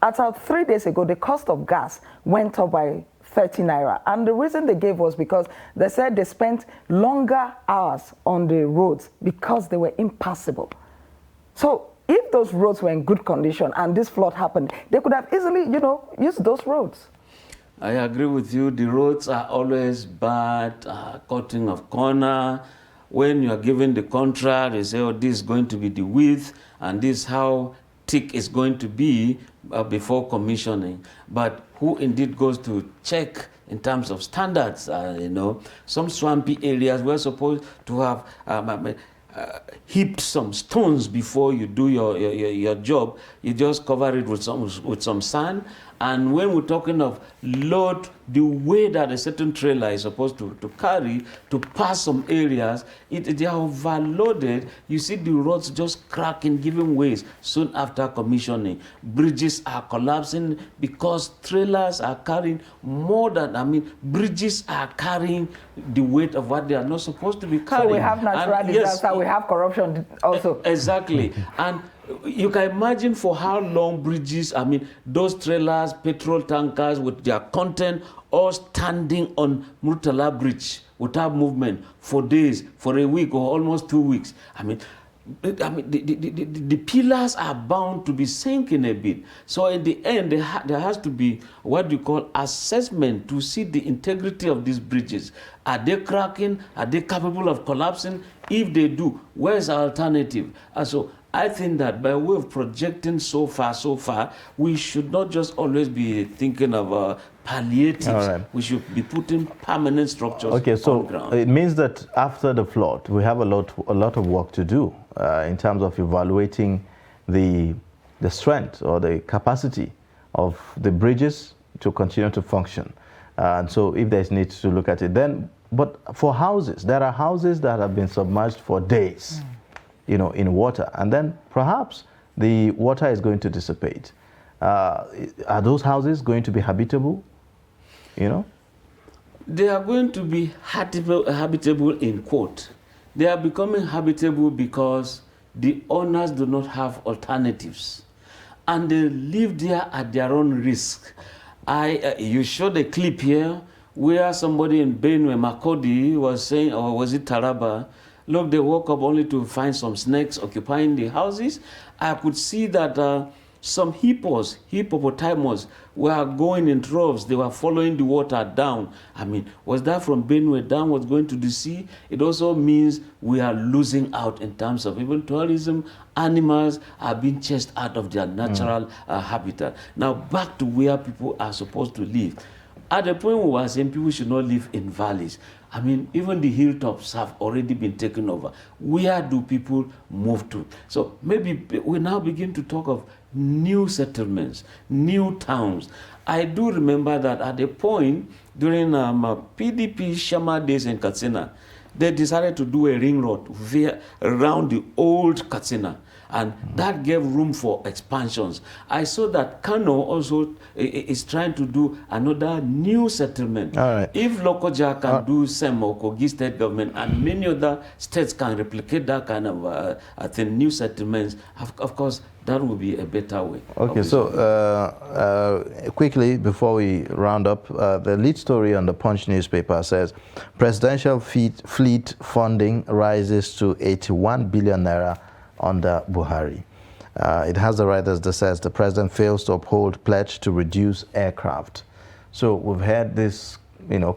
About 3 days ago, the cost of gas went up by 30 naira. And the reason they gave was because they said they spent longer hours on the roads because they were impassable. So if those roads were in good condition and this flood happened, they could have easily, used those roads. I agree with you. The roads are always bad, cutting of corner. When you are given the contract, they say, oh, this is going to be the width, and this is how thick it's going to be before commissioning. But who indeed goes to check in terms of standards? Some swampy areas we're supposed to have heaped some stones before you do your job. You just cover it with some sand. And when we're talking of load, the way that a certain trailer is supposed to carry to pass some areas, they are overloaded. You see the roads just cracking, giving ways soon after commissioning. Bridges are collapsing because trailers are carrying more than, bridges are carrying the weight of what they are not supposed to be carrying. So we have natural disaster, we have corruption also. Exactly. And you can imagine for how long bridges, those trailers, petrol tankers with their content all standing on Murtala Bridge without movement for days, for a week or almost 2 weeks. The pillars are bound to be sinking a bit. So in the end, there has to be what you call assessment to see the integrity of these bridges. Are they cracking? Are they capable of collapsing? If they do, where's the alternative? So I think that by way of projecting so far, we should not just always be thinking of palliatives. Right. We should be putting permanent structures so on the ground. It means that after the flood, we have a lot of work to do in terms of evaluating the strength or the capacity of the bridges to continue to function. And so if there's need to look at it then, but for houses, there are houses that have been submerged for days. In water, and then perhaps the water is going to dissipate. Are those houses going to be habitable? They are going to be habitable in quote. They are becoming habitable because the owners do not have alternatives, and they live there at their own risk. You showed a clip here where somebody in Benue, Makodi, was saying, or was it Taraba? Look, they woke up only to find some snakes occupying the houses. I could see that Some hippopotamus were going in droves. They were following the water down. I mean, was that from Benue downwards going to the sea? It also means we are losing out in terms of even tourism. Animals are being chased out of their natural habitat. Now back to where people are supposed to live. At the point we were saying people should not live in valleys. I mean, even the hilltops have already been taken over. Where do people move to? So maybe we now begin to talk of new settlements, new towns. I do remember that at a point during PDP Shama days in Katsina, they decided to do a ring road around the old Katsina. And that gave room for expansions. I saw that Kano also is trying to do another new settlement. All right. If Lokoja can do same, or Kogi state government, and many other states can replicate that kind of new settlements, of course, that would be a better way. Okay, so quickly, before we round up, the lead story on the Punch newspaper says, presidential fleet funding rises to 81 billion naira under Buhari. It has the writers that says the president fails to uphold pledge to reduce aircraft. So we've had this,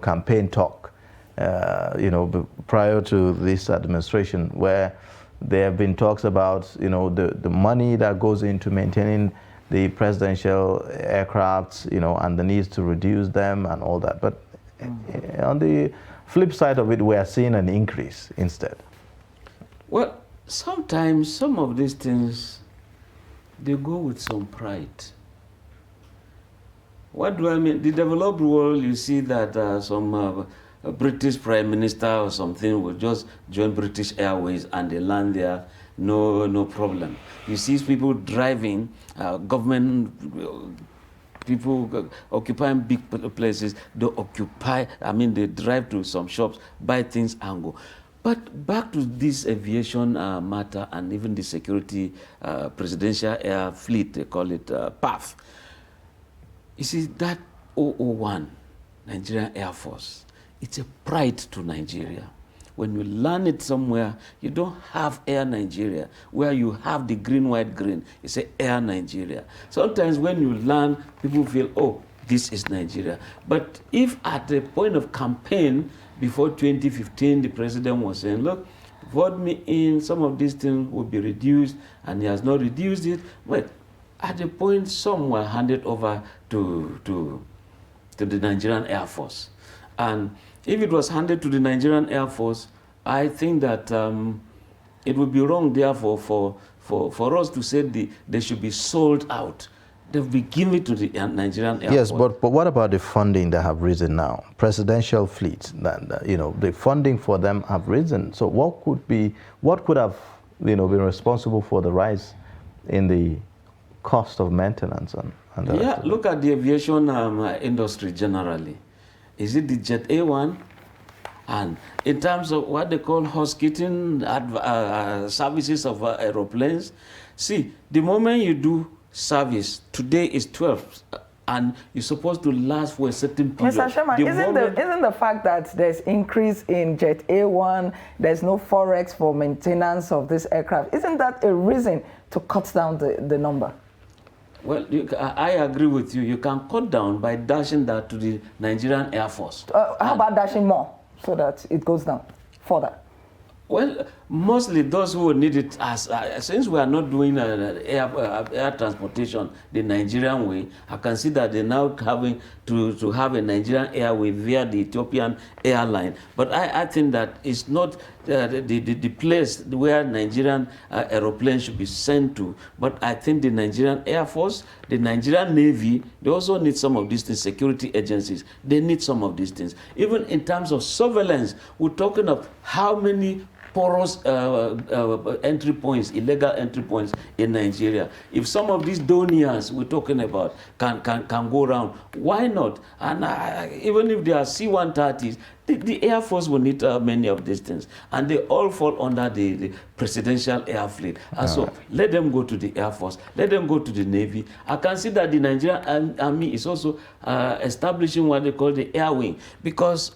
campaign talk, prior to this administration, where there have been talks about, the money that goes into maintaining the presidential aircrafts, and the needs to reduce them and all that. But on the flip side of it, we are seeing an increase instead. Well, sometimes some of these things, they go with some pride. What do I mean? The developed world, you see that some British Prime Minister or something will just join British Airways and they land there, no problem. You see people driving, government people occupying big places, they drive to some shops, buy things and go. But back to this aviation matter and even the security presidential air fleet, they call it PAF. You see, that 001, Nigerian Air Force, it's a pride to Nigeria. When you land it somewhere, you don't have Air Nigeria, where you have the green, white, green. It's a Air Nigeria. Sometimes when you land, people feel, oh, this is Nigeria. But if at the point of campaign, before 2015, the president was saying, look, vote me in, some of these things will be reduced, and he has not reduced it. But at the point, some were handed over to the Nigerian Air Force. And if it was handed to the Nigerian Air Force, I think that it would be wrong, therefore, for us to say they should be sold out. They've been given to the Nigerian Air Force. Yes, but what about the funding that have risen now? Presidential fleets, the funding for them have risen. So what could have been responsible for the rise in the cost of maintenance? And look at the aviation industry generally. Is it the Jet A1? And in terms of what they call housekeeping services of aeroplanes, see, the moment you do service, today is 12, and you're supposed to last for a certain period. Mr. Sherman, isn't the fact that there's increase in Jet A1, there's no forex for maintenance of this aircraft, isn't that a reason to cut down the number? Well, I agree with you. You can cut down by dashing that to the Nigerian Air Force. How about dashing more so that it goes down further? Well, mostly those who need it, since we are not doing air transportation the Nigerian way, I can see that they're now having to have a Nigerian airway via the Ethiopian airline. But I think that it's not the place where Nigerian aeroplanes should be sent to. But I think the Nigerian Air Force, the Nigerian Navy, they also need some of these things. Security agencies, they need some of these things. Even in terms of surveillance, we're talking of how many porous entry points, illegal entry points in Nigeria. If some of these doniers we're talking about can go around, why not? And even if they are C-130s, the Air Force will need many of these things. And they all fall under the presidential air fleet. And so let them go to the Air Force, let them go to the Navy. I can see that the Nigerian Army is also establishing what they call the Air Wing, because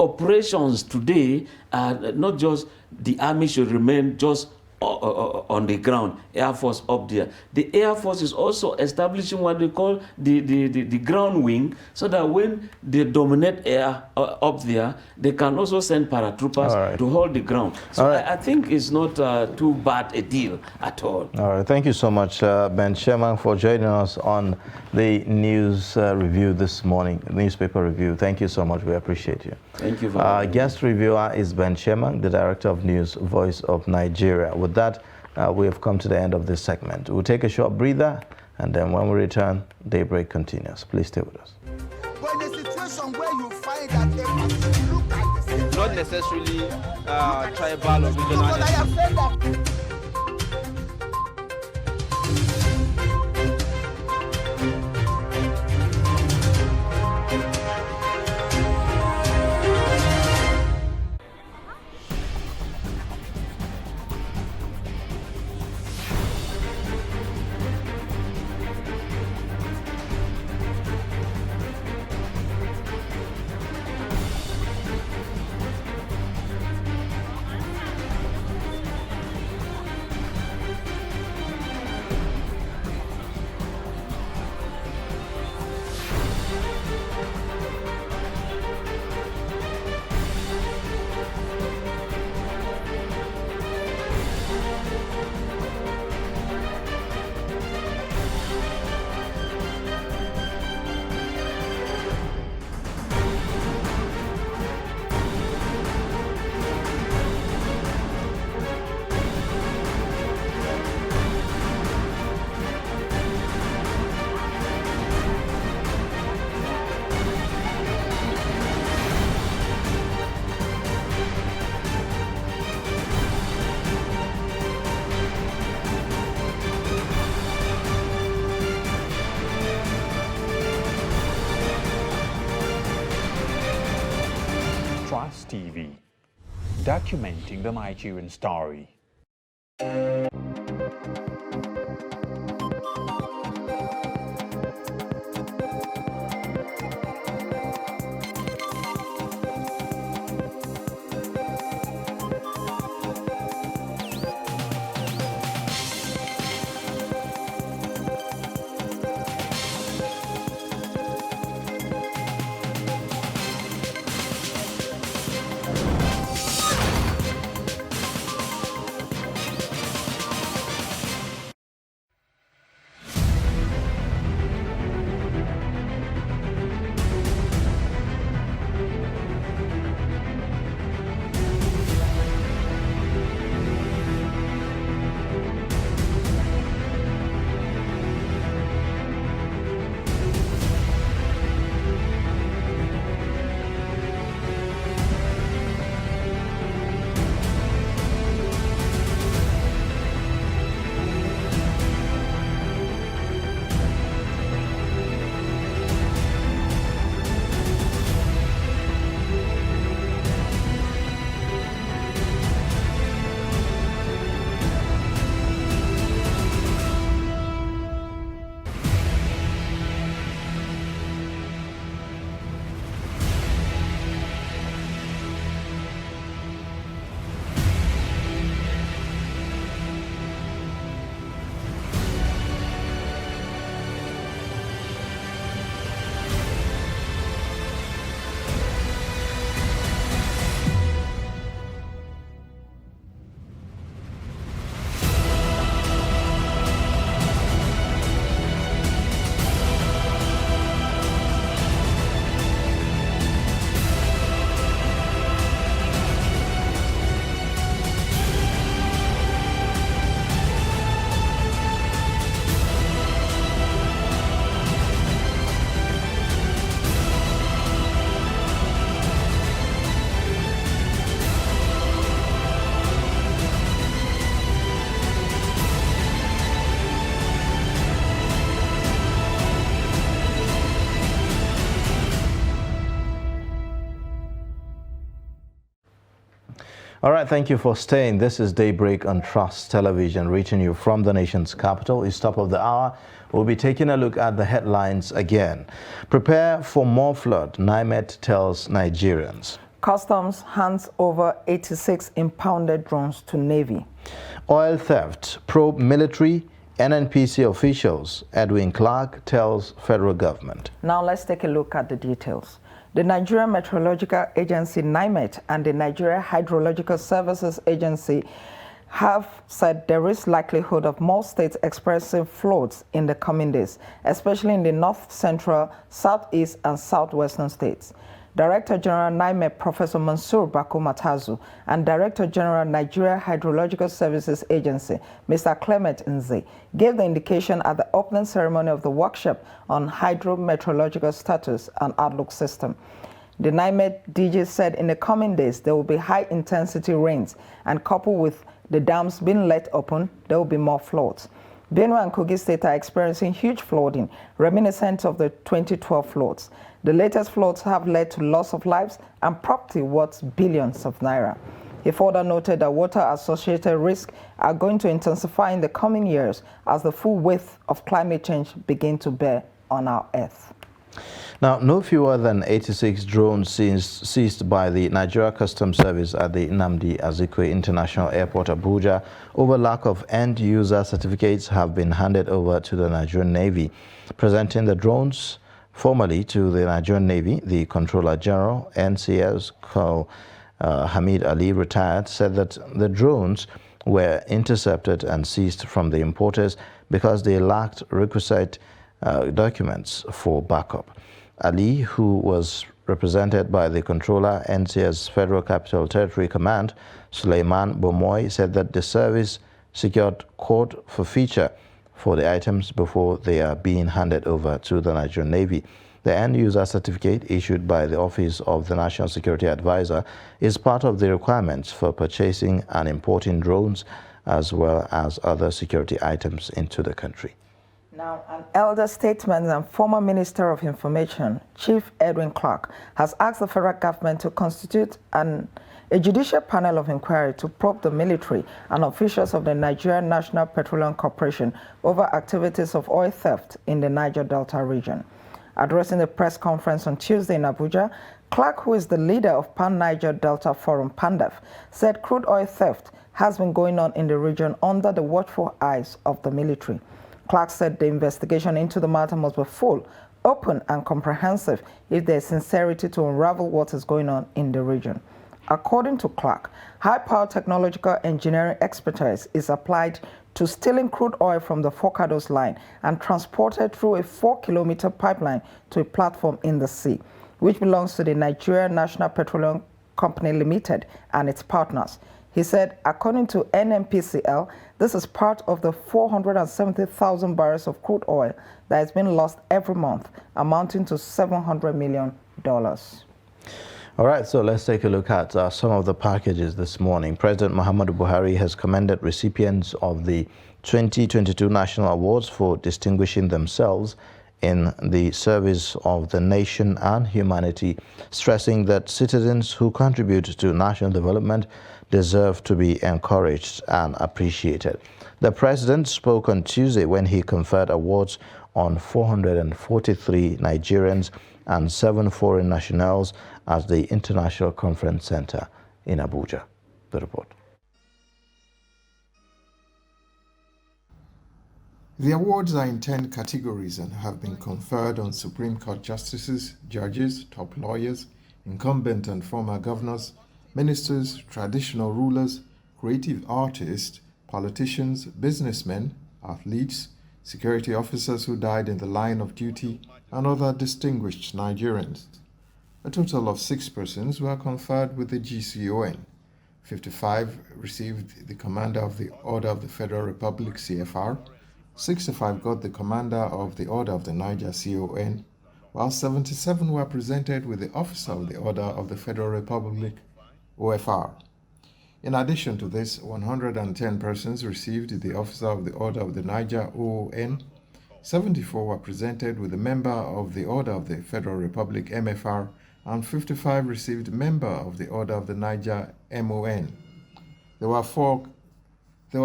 operations today are not just the Army should remain just on the ground, Air Force up there. The Air Force is also establishing what they call the ground wing, so that when they dominate air up there, they can also send paratroopers to hold the ground. So I think it's not too bad a deal at all. All right, thank you so much, Ben Shemang, for joining us on the news review this morning, newspaper review. Thank you so much. We appreciate you. Thank you very much. Our guest reviewer is Ben Shemang, the Director of News, Voice of Nigeria. With that, we have come to the end of this segment. We'll take a short breather, and then when we return, Daybreak continues. Please stay with us. But in a situation where you find that they look at the same, not necessarily tribal or regional. I have said that. TV, documenting the Nigerian story. All right, thank you for staying. This is Daybreak on Trust Television, reaching you from the nation's capital. It's top of the hour. We'll be taking a look at the headlines again. Prepare for more flood, NIMET tells Nigerians. Customs hands over 86 impounded drones to Navy. Oil theft, probe military, NNPC officials. Edwin Clark tells federal government. Now let's take a look at the details. The Nigerian Meteorological Agency, NIMET, and the Nigeria Hydrological Services Agency have said there is likelihood of more states experiencing floods in the coming days, especially in the north central, southeast, and southwestern states. Director General NIMET Professor Mansour Bako Matazu and Director General Nigeria Hydrological Services Agency, Mr. Clement Nze, gave the indication at the opening ceremony of the workshop on hydrometeorological status and outlook system. The NIMET DG said in the coming days there will be high-intensity rains, and coupled with the dams being let open, there will be more floods. Benue and Kogi State are experiencing huge flooding, reminiscent of the 2012 floods. The latest floods have led to loss of lives and property worth billions of naira. He further noted that water-associated risks are going to intensify in the coming years as the full weight of climate change begin to bear on our earth. Now, no fewer than 86 drones seized by the Nigeria Customs Service at the Nnamdi Azikiwe International Airport, Abuja, over lack of end-user certificates have been handed over to the Nigerian Navy. Presenting the drones formally to the Nigerian Navy, the Controller General, NCS Colonel Hamid Ali, retired, said that the drones were intercepted and seized from the importers because they lacked requisite documents for backup. Ali, who was represented by the Controller, NCS Federal Capital Territory Command, Suleiman Bomoy, said that the service secured court forfeiture for the items before they are being handed over to the Nigerian Navy. The end-user certificate issued by the Office of the National Security Advisor is part of the requirements for purchasing and importing drones as well as other security items into the country. Now, an elder statesman and former Minister of Information, Chief Edwin Clark, has asked the federal government to constitute a judicial panel of inquiry to probe the military and officials of the Nigerian National Petroleum Corporation over activities of oil theft in the Niger Delta region. Addressing the press conference on Tuesday in Abuja, Clark, who is the leader of Pan-Niger Delta Forum, PANDAF, said crude oil theft has been going on in the region under the watchful eyes of the military. Clark said the investigation into the matter must be full, open, and comprehensive if there is sincerity to unravel what is going on in the region. According to Clark, high-power technological engineering expertise is applied to stealing crude oil from the Forcados line and transported through a 4-kilometer pipeline to a platform in the sea, which belongs to the Nigerian National Petroleum Company Limited and its partners. He said, according to NNPCL, this is part of the 470,000 barrels of crude oil that has been lost every month, amounting to $700 million. All right, so let's take a look at some of the packages this morning. President Muhammadu Buhari has commended recipients of the 2022 National Awards for distinguishing themselves in the service of the nation and humanity, stressing that citizens who contribute to national development deserve to be encouraged and appreciated. The president spoke on Tuesday when he conferred awards on 443 Nigerians and 7 foreign nationals at the International Conference Center in Abuja. The report. The awards are in 10 categories and have been conferred on Supreme Court justices, judges, top lawyers, incumbent and former governors, ministers, traditional rulers, creative artists, politicians, businessmen, athletes, security officers who died in the line of duty, and other distinguished Nigerians. A total of 6 persons were conferred with the GCON. 55 received the Commander of the Order of the Federal Republic, CFR, 65 got the Commander of the Order of the Niger, CON, while 77 were presented with the Officer of the Order of the Federal Republic, OFR. In addition to this, 110 persons received the Officer of the Order of the Niger, OON, 74 were presented with the Member of the Order of the Federal Republic, MFR, and 55 received Member of the Order of the Niger, MON. There were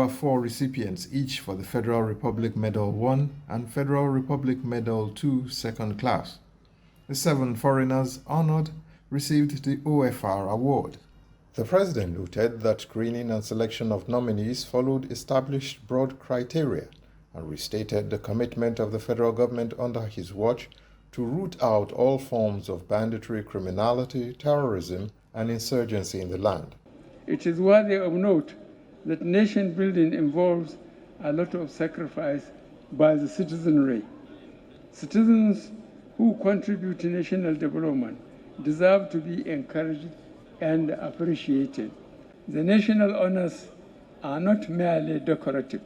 four recipients, each for the Federal Republic Medal 1 and Federal Republic Medal 2 second class. The 7 foreigners honored received the OFR award. The president noted that screening and selection of nominees followed established broad criteria and restated the commitment of the federal government under his watch to root out all forms of banditry criminality, terrorism, and insurgency in the land. It is worthy of note that nation building involves a lot of sacrifice by the citizenry. Citizens who contribute to national development deserve to be encouraged and appreciated. The national honors are not merely decorative.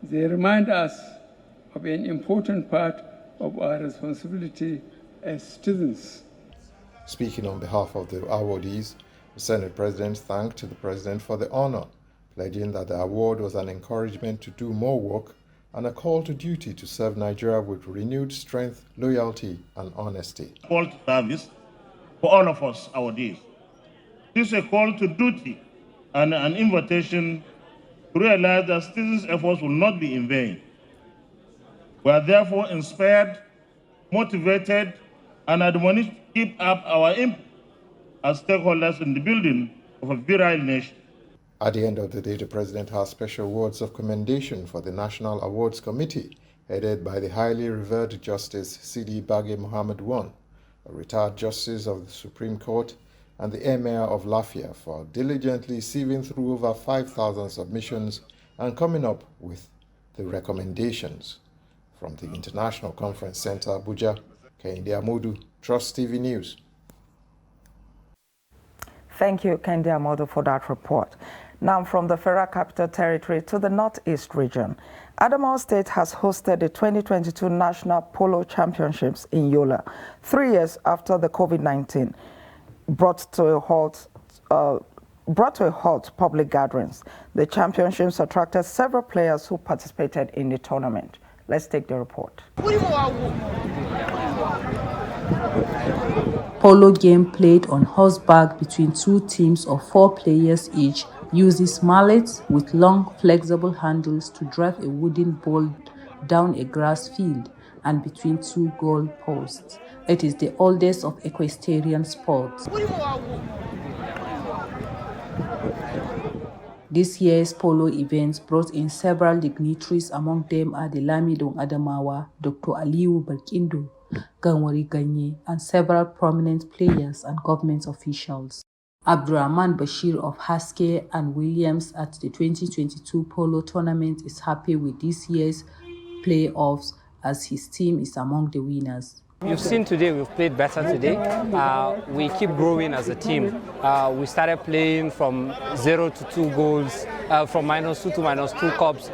They remind us of an important part of our responsibility as citizens. Speaking on behalf of the awardees, the Senate President thanked the President for the honor, pledging that the award was an encouragement to do more work and a call to duty to serve Nigeria with renewed strength, loyalty, and honesty. Call to service for all of us, awardees. This is a call to duty and an invitation to realize that citizens' efforts will not be in vain. We are therefore inspired, motivated, and admonished to keep up our input as stakeholders in the building of a virile nation. At the end of the day, the President has special words of commendation for the National Awards Committee, headed by the highly revered Justice Sidi Baghe Muhammad I, a retired Justice of the Supreme Court, and the Emir of Lafia for diligently sieving through over 5,000 submissions and coming up with the recommendations. From the International Conference Center, Abuja, Kehinde Amodu, Trust TV News. Thank you, Kehinde Amodu, for that report. Now from the Federal Capital Territory to the Northeast region. Adamawa State has hosted the 2022 National Polo Championships in Yola, 3 years after the COVID-19 brought to a halt public gatherings. The championships attracted several players who participated in the tournament. Let's take the report. Polo game played on horseback between two teams of 4 players each uses mallets with long, flexible handles to drive a wooden ball down a grass field and between 2 goal posts. It is the oldest of equestrian sports. This year's polo events brought in several dignitaries. Among them are the Lamidon Adamawa, Dr. Aliyu Barkindo, Ganwari Ganye, and several prominent players and government officials. Abdurrahman Bashir of Haske and Williams at the 2022 polo tournament is happy with this year's playoffs as his team is among the winners. You've seen today, we've played better today. We keep growing as a team. We started playing from 0 to 2 goals, from -2 to -2 cups.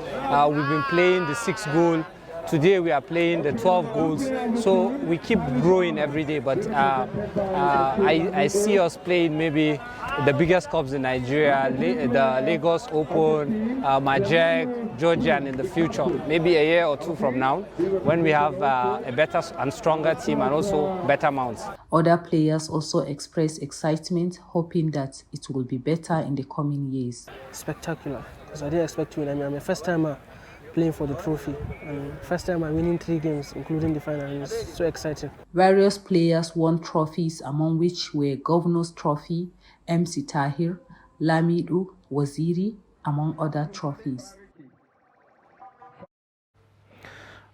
We've been playing the 6 goal. Today we are playing the 12 goals. So we keep growing every day, but I see us playing maybe the biggest cups in Nigeria, the Lagos Open, Majek, Georgia, and in the future, maybe a year or 2 from now, when we have a better and stronger team and also better mounts. Other players also expressed excitement, hoping that it will be better in the coming years. Spectacular, because I didn't expect to win. I mean, I'm a first timer playing for the trophy, and first time I'm winning 3 games, including the final. It's so exciting. Various players won trophies, among which were Governor's Trophy, MC Tahir, Lamidu, Waziri, among other trophies.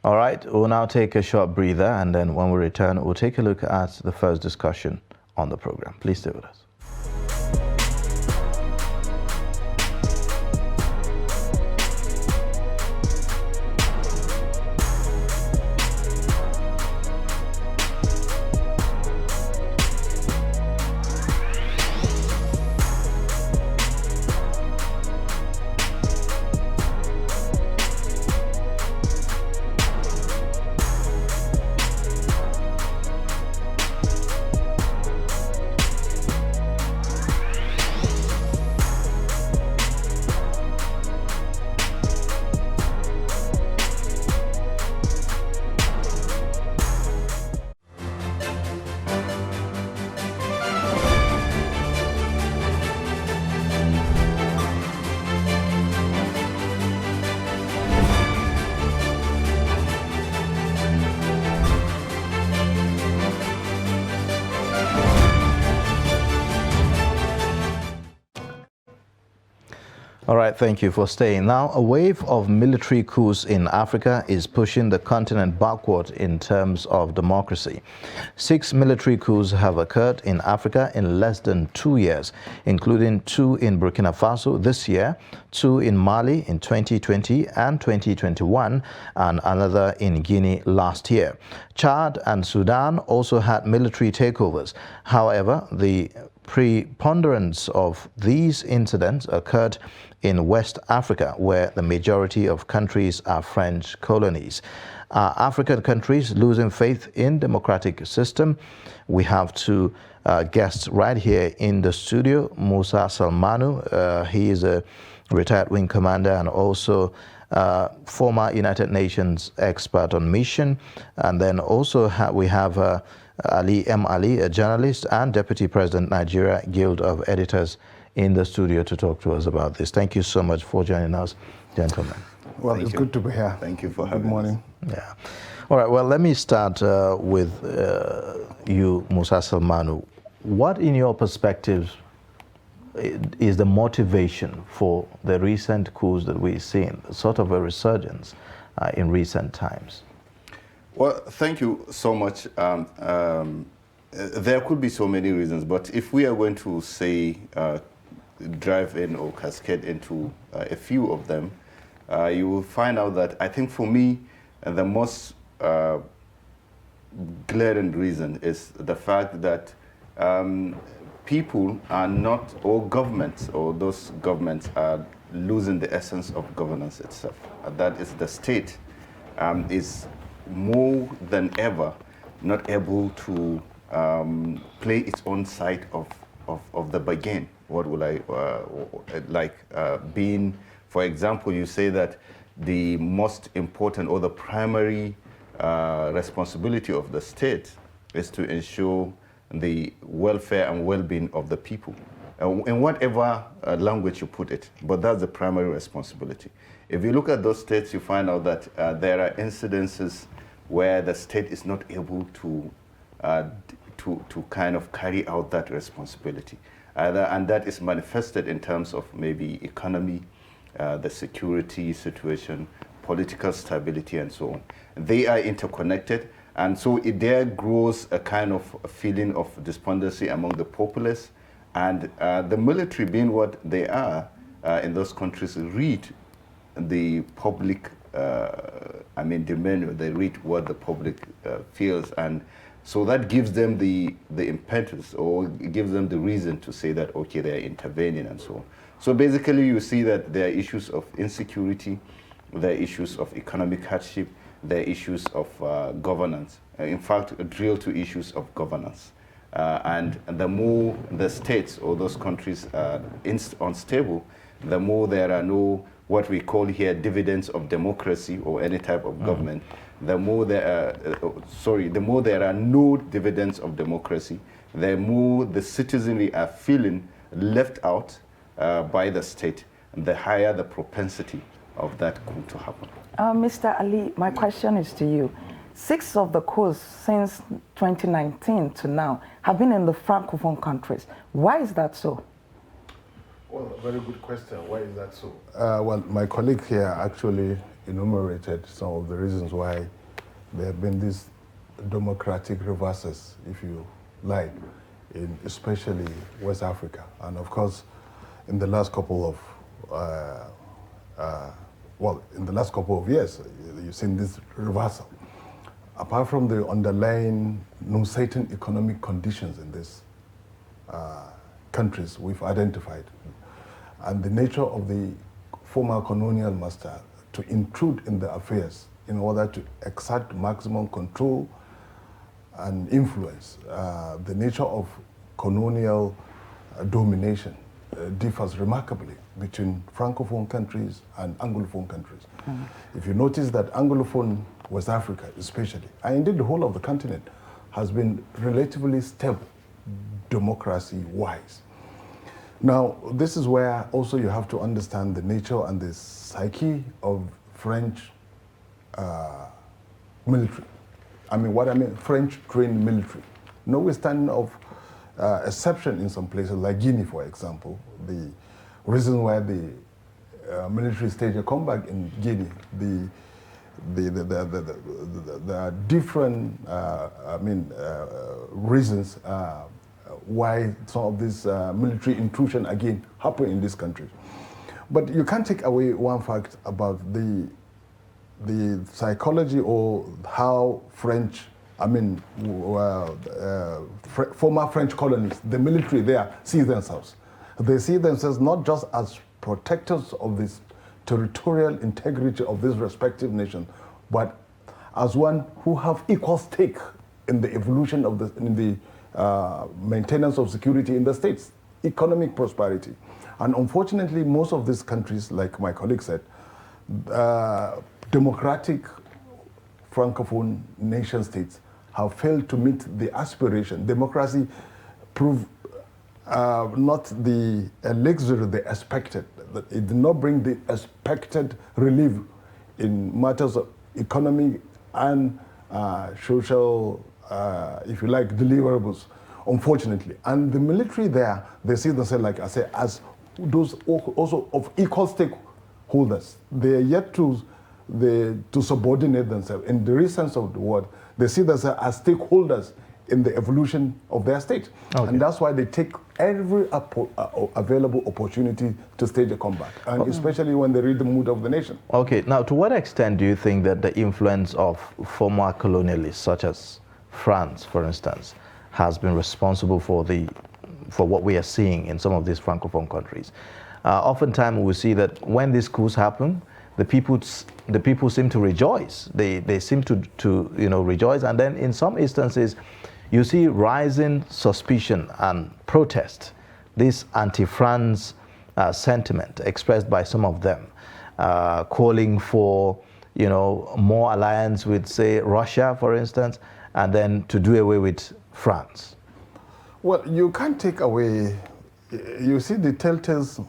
All right, we'll now take a short breather, and then when we return, we'll take a look at the first discussion on the program. Please stay with us. All right, thank you for staying. Now, a wave of military coups in Africa is pushing the continent backward in terms of democracy. 6 military coups have occurred in Africa in less than 2 years, including 2 in Burkina Faso this year, 2 in Mali in 2020 and 2021, and another in Guinea last year. Chad and Sudan also had military takeovers. However, the preponderance of these incidents occurred in West Africa, where the majority of countries are French colonies. Are African countries losing faith in democratic system? We have 2 guests right here in the studio. Musa Salmanu, he is a retired wing commander and also former United Nations expert on mission. And then also we have Ali M. Ali, a journalist and Deputy President, Nigeria Guild of Editors, in the studio to talk to us about this. Thank you so much for joining us, gentlemen. Well, it's good to be here. Thank you for having us. Good morning. Yeah. All right, well, let me start with you, Musa Salmanu. What, in your perspective, is the motivation for the recent coups that we've seen, sort of a resurgence in recent times? Well, thank you so much. There could be so many reasons, but if we are going to say drive in or cascade into a few of them, you will find out that I think for me the most glaring reason is the fact that people are not, or governments, or those governments are losing the essence of governance itself. That is, the state is more than ever not able to play its own side of the bargain. What will I being, for example, you say that the most important or the primary responsibility of the state is to ensure the welfare and well-being of the people, in whatever language you put it, but that's the primary responsibility. If you look at those states, you find out that there are incidences where the state is not able to kind of carry out that responsibility. And that is manifested in terms of maybe economy, the security situation, political stability, and so on. They are interconnected, and so there grows a kind of a feeling of despondency among the populace, and the military, being what they are in those countries, read the public, demeanor, they read what the public feels, and so that gives them the impetus, or gives them the reason to say that, okay, they are intervening and so on. So basically you see that there are issues of insecurity, there are issues of economic hardship, there are issues of governance. In fact, drill to issues of governance. And the more the states or those countries are unstable, the more there are no, what we call here, dividends of democracy or any type of government. The more there are no dividends of democracy, the more the citizenry are feeling left out by the state, and the higher the propensity of that coup to happen. Mr. Ali, my question is to you. 6 of the coups since 2019 to now have been in the Francophone countries. Why is that so? Well, very good question. Why is that so? Well, my colleague here actually enumerated some of the reasons why there have been these democratic reverses, if you like, in especially West Africa. And of course, in the last couple of years, you've seen this reversal. Apart from the underlying uncertain economic conditions in these countries we've identified, and the nature of the former colonial master to intrude in the affairs in order to exert maximum control and influence. The nature of colonial domination differs remarkably between Francophone countries and Anglophone countries. If you notice that Anglophone West Africa especially, and indeed the whole of the continent, has been relatively stable democracy-wise. Now, this is where also you have to understand the nature and the psyche of French military. French-trained military. Notwithstanding of exception in some places, like Guinea, for example, the reason why the military stage a comeback in Guinea. There are different, reasons why some of this military intrusion again happen in this country. But you can't take away one fact about the psychology or how former French colonies, the military there, see themselves. They see themselves not just as protectors of this territorial integrity of this respective nation, but as one who have equal stake in the evolution of the maintenance of security in the states, economic prosperity. And unfortunately, most of these countries, like my colleague said, democratic francophone nation states have failed to meet the aspiration. Democracy proved not the luxury they expected. It did not bring the expected relief in matters of economic and social, if you like, deliverables, unfortunately. And the military there, they see themselves, like I say, as those also of equal stakeholders. They are yet to subordinate themselves. In the real sense of the word, they see themselves as stakeholders in the evolution of their state. Okay. And that's why they take every available opportunity to stage a comeback, and especially when they read the mood of the nation. Okay, now to what extent do you think that the influence of former colonialists, such as France, for instance, has been responsible for what we are seeing in some of these francophone countries? Oftentimes we see that when these coups happen, the people seem to rejoice. They seem to rejoice, and then in some instances, you see rising suspicion and protest, this anti-France sentiment expressed by some of them, calling for more alliance with, say, Russia, for instance, and then to do away with France. Well, you can't take away, you see the telltale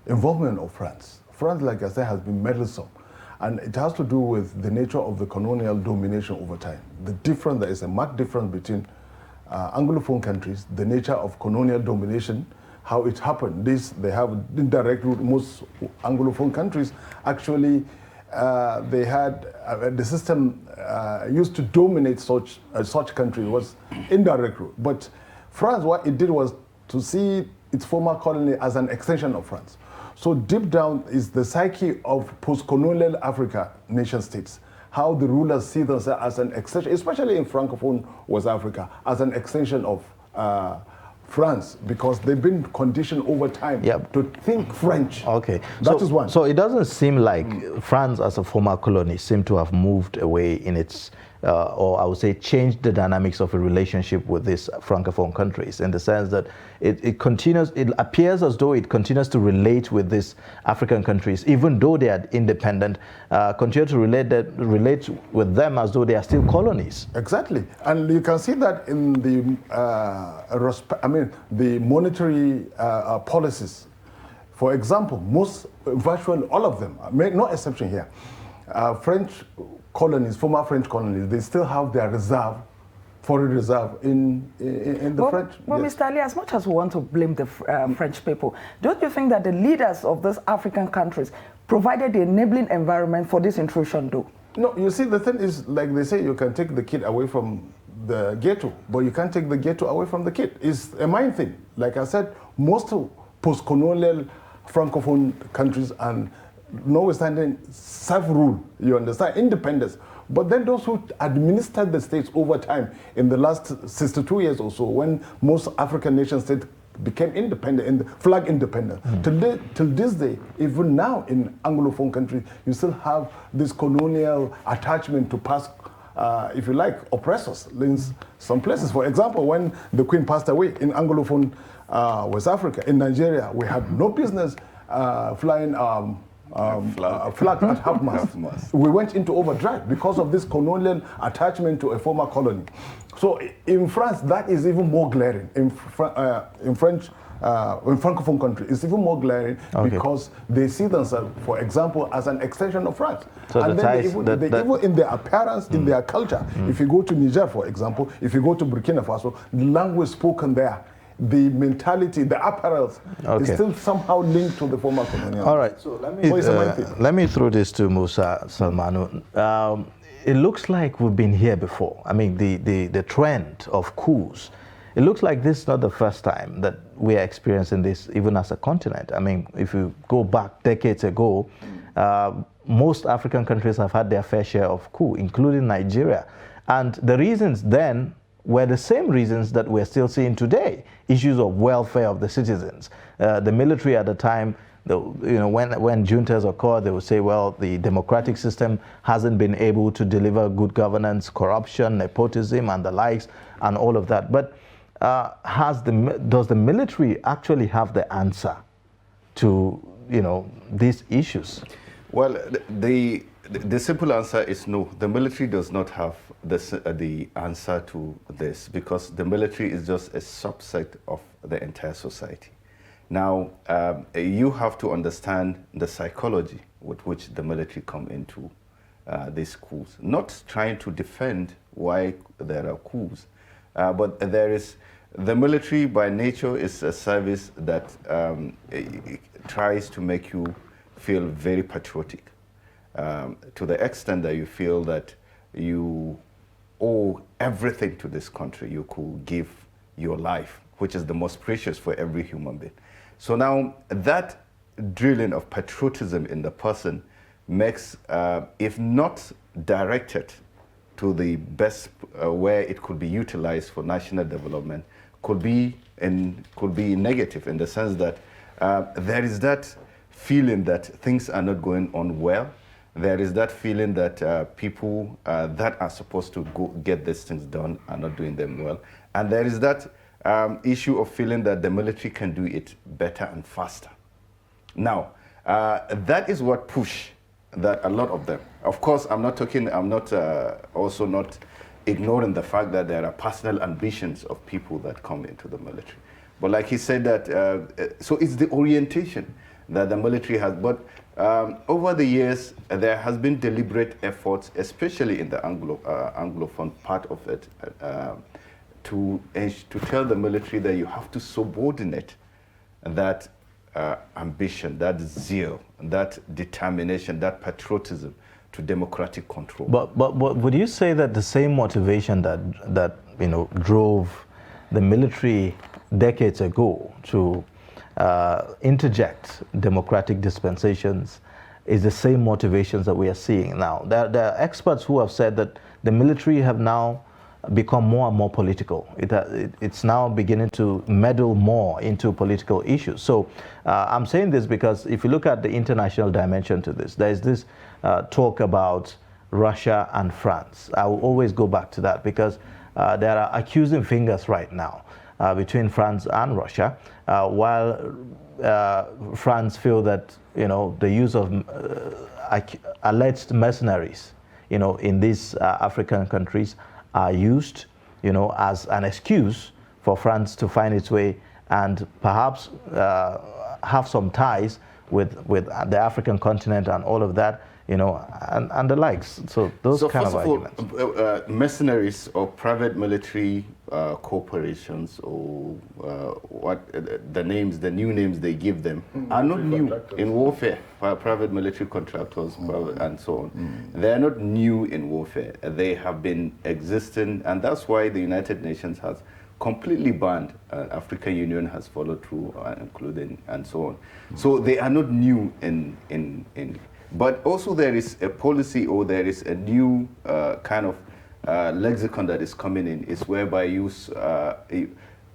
involvement of France. France, like I said, has been meddlesome. And it has to do with the nature of the colonial domination over time. There is a marked difference between Anglophone countries, the nature of colonial domination, how it happened. They have indirect route. Most Anglophone countries actually, they had, the system used to dominate such countries was indirect route. But France, what it did was to see its former colony as an extension of France. So deep down is the psyche of post-colonial Africa nation states, how the rulers see themselves as an extension, especially in Francophone West Africa, as an extension of France, because they've been conditioned over time to think French. Okay. That is one. So it doesn't seem like France as a former colony seemed to have moved away in its, or I would say changed the dynamics of a relationship with these Francophone countries, in the sense that it appears as though it continues to relate with these African countries, even though they are independent, continue to relate with them as though they are still colonies. Exactly. And you can see that in the monetary policies. For example, virtually all of them, no exception here, French colonies, former French colonies, they still have their foreign reserve in the French. Well, yes. Mr. Ali, as much as we want to blame the French people, don't you think that the leaders of those African countries provided the enabling environment for this intrusion, though? No, you see, the thing is, like they say, you can take the kid away from the ghetto, but you can't take the ghetto away from the kid. It's a mind thing. Like I said, most post-colonial Francophone countries and notwithstanding self-rule, you understand, independence. But then those who administered the states over time in the last 62 years or so, when most African nation states became independent, and flag independent. Till this day, even now in Anglophone countries, you still have this colonial attachment to past, if you like, oppressors in some places. For example, when the Queen passed away in Anglophone West Africa, in Nigeria, we had no business flying flag at half-mast. We went into overdrive because of this colonial attachment to a former colony. So in France, that is even more glaring. In Francophone country, it's even more glaring because they see themselves, for example, as an extension of France. So and then even in their appearance, in their culture, if you go to Niger, for example, if you go to Burkina Faso, the language spoken there the mentality, the apparels is still somehow linked to the former colonial. All right, so let me throw this to Musa Salmanu. It looks like we've been here before. I mean, the trend of coups, it looks like this is not the first time that we are experiencing this, even as a continent. I mean, if you go back decades ago, most African countries have had their fair share of coups, including Nigeria. And the reasons then were the same reasons that we're still seeing today, issues of welfare of the citizens. The military at the time, when juntas occur, they would say, well, the democratic system hasn't been able to deliver good governance, corruption, nepotism, and the likes, and all of that. But does the military actually have the answer to these issues? Well, the simple answer is no. The military does not have the answer to this, because the military is just a subset of the entire society. Now, you have to understand the psychology with which the military come into these coups. Not trying to defend why there are coups, but the military by nature is a service that tries to make you feel very patriotic, to the extent that you feel that you owe everything to this country. You could give your life, which is the most precious for every human being. So now that drilling of patriotism in the person makes, if not directed to the best where it could be utilized for national development, could be negative, in the sense that there is that feeling that things are not going on well. There is that feeling that people that are supposed to go get these things done are not doing them well. And there is that issue of feeling that the military can do it better and faster. Now, that is what push that a lot of them. Of course, I'm not also not ignoring the fact that there are personal ambitions of people that come into the military. But like he said, that so it's the orientation that the military has. But over the years, there has been deliberate efforts, especially in the Anglophone part of it, to tell the military that you have to subordinate that ambition, that zeal, that determination, that patriotism to democratic control. But would you say that the same motivation that drove the military decades ago to interject democratic dispensations is the same motivations that we are seeing now? There are experts who have said that the military have now become more and more political. It's now beginning to meddle more into political issues. So I'm saying this because if you look at the international dimension to this, there is this talk about Russia and France. I will always go back to that because there are accusing fingers right now between France and Russia, while France feel that the use of alleged mercenaries in these African countries are used as an excuse for France to find its way and perhaps have some ties with the African continent and all of that, and the likes. So those kind of arguments. Mercenaries or private military corporations, or what the new names they give them, are not new in warfare. Private military contractors and so on. They are not new in warfare. They have been existing, and that's why the United Nations has completely banned. African Union has followed through, including, and so on. So they are not new in. But also there is a policy, or there is a new kind of lexicon that is coming in, is whereby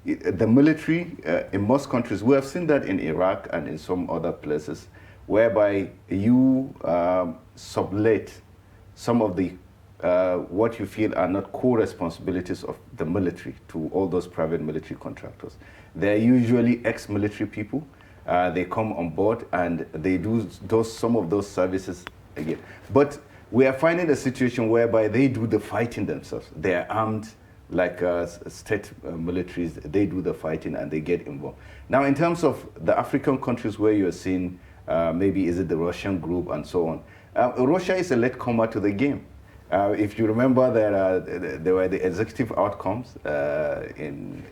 the military in most countries, we have seen that in Iraq and in some other places, whereby you sublet some of the what you feel are not core responsibilities of the military to all those private military contractors. They're usually ex-military people. They come on board and they do some of those services again. But we are finding a situation whereby they do the fighting themselves. They are armed like state militaries. They do the fighting and they get involved. Now, in terms of the African countries where you're seeing, maybe is it the Russian group and so on, Russia is a latecomer to the game. If you remember, there were the executive outcomes in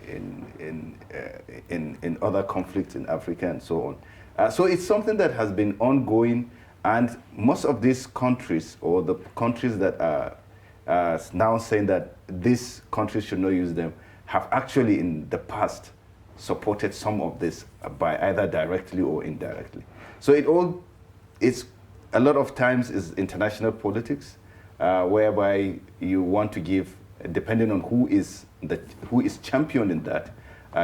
other conflicts in Africa and so on. So it's something that has been ongoing, and most of these countries, or the countries that are now saying that these countries should not use them, have actually in the past supported some of this by either directly or indirectly. So it's a lot of times is international politics, whereby you want to give, depending on who is championing that,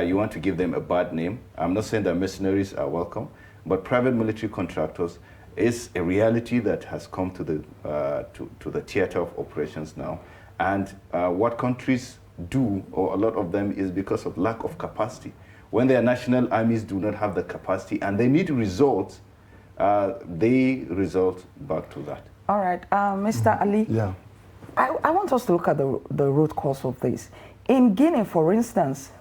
you want to give them a bad name. I'm not saying that mercenaries are welcome, but private military contractors is a reality that has come to the theater of operations now. And what countries do, or a lot of them, is because of lack of capacity. When their national armies do not have the capacity and they need results, they result back to that. All right, Mr. Ali. Yeah. I want us to look at the root cause of this. In Guinea, for instance,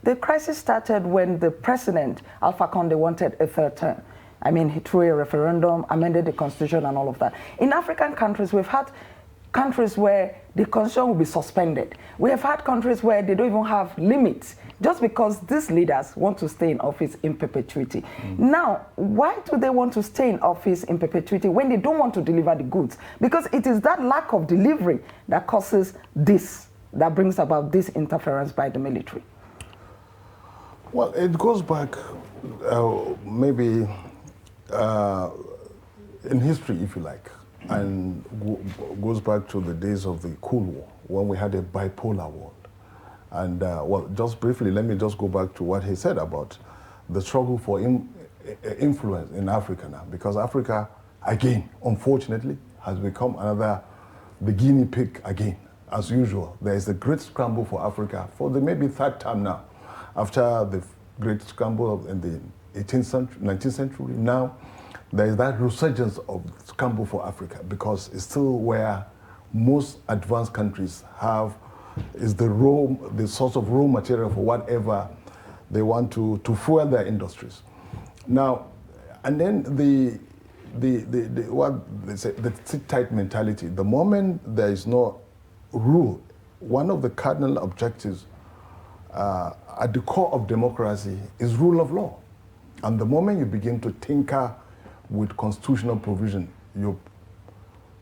the crisis started when the president, Alpha Conde, wanted a third term. I mean, he threw a referendum, amended the constitution and all of that. In African countries, we've had countries where the constitution will be suspended. We have had countries where they don't even have limits, just because these leaders want to stay in office in perpetuity. Now, why do they want to stay in office in perpetuity when they don't want to deliver the goods? Because it is that lack of delivery that causes this, that brings about this interference by the military. Well, it goes back maybe in history, if you like, and goes back to the days of the Cold War, when we had a bipolar world. And well, just briefly, let me just go back to what he said about the struggle for influence in Africa now, because Africa, again, unfortunately, has become the guinea pig again. As usual, there is a great scramble for Africa for the maybe third time now. After the great scramble in the 18th century, 19th century, now there is that resurgence of scramble for Africa, because it's still where most advanced countries is the source of raw material for whatever they want to fuel their industries. Now, and then what they say, the sit-tight mentality. The moment there is no rule, one of the cardinal objectives at the core of democracy is rule of law. And the moment you begin to tinker with constitutional provision, you're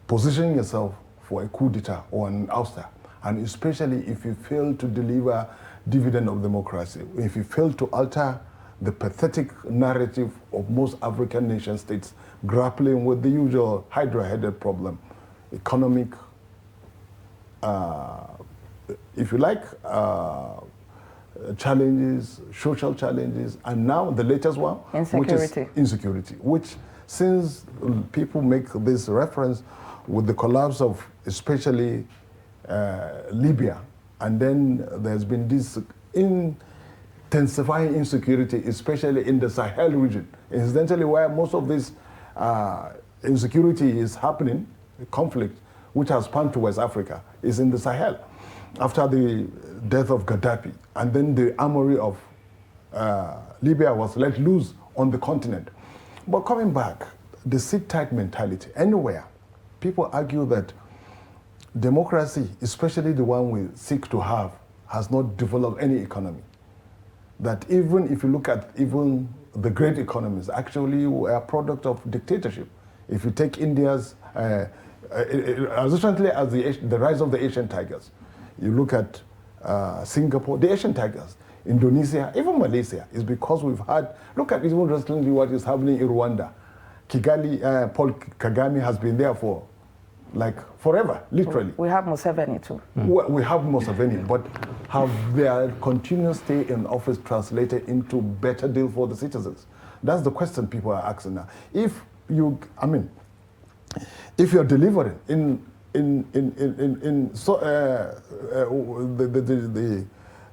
positioning yourself for a coup d'etat or an ouster. And especially if you fail to deliver dividend of democracy, if you fail to alter the pathetic narrative of most African nation states grappling with the usual hydra-headed problem, economic, if you like, challenges, social challenges, and now the latest one, which is insecurity, which since people make this reference with the collapse of especially Libya, and then there's been this intensifying insecurity, especially in the Sahel region, incidentally where most of this insecurity is happening, conflict, which has spanned to West Africa, is in the Sahel. After the death of Gaddafi, and then the armory of Libya was let loose on the continent. But coming back, the sit-tight mentality, anywhere, people argue that democracy, especially the one we seek to have, has not developed any economy. That even if you look at even the great economies, actually were a product of dictatorship. If you take India's, as recently as the rise of the Asian tigers, you look at Singapore, the Asian tigers, Indonesia, even Malaysia, is because we've had, look at even recently what is happening in Rwanda. Kigali, Paul Kagame has been there for like forever, literally. We have Museveni too. We have Museveni, but have their continuous stay in office translated into better deal for the citizens? That's the question people are asking now. If you're delivering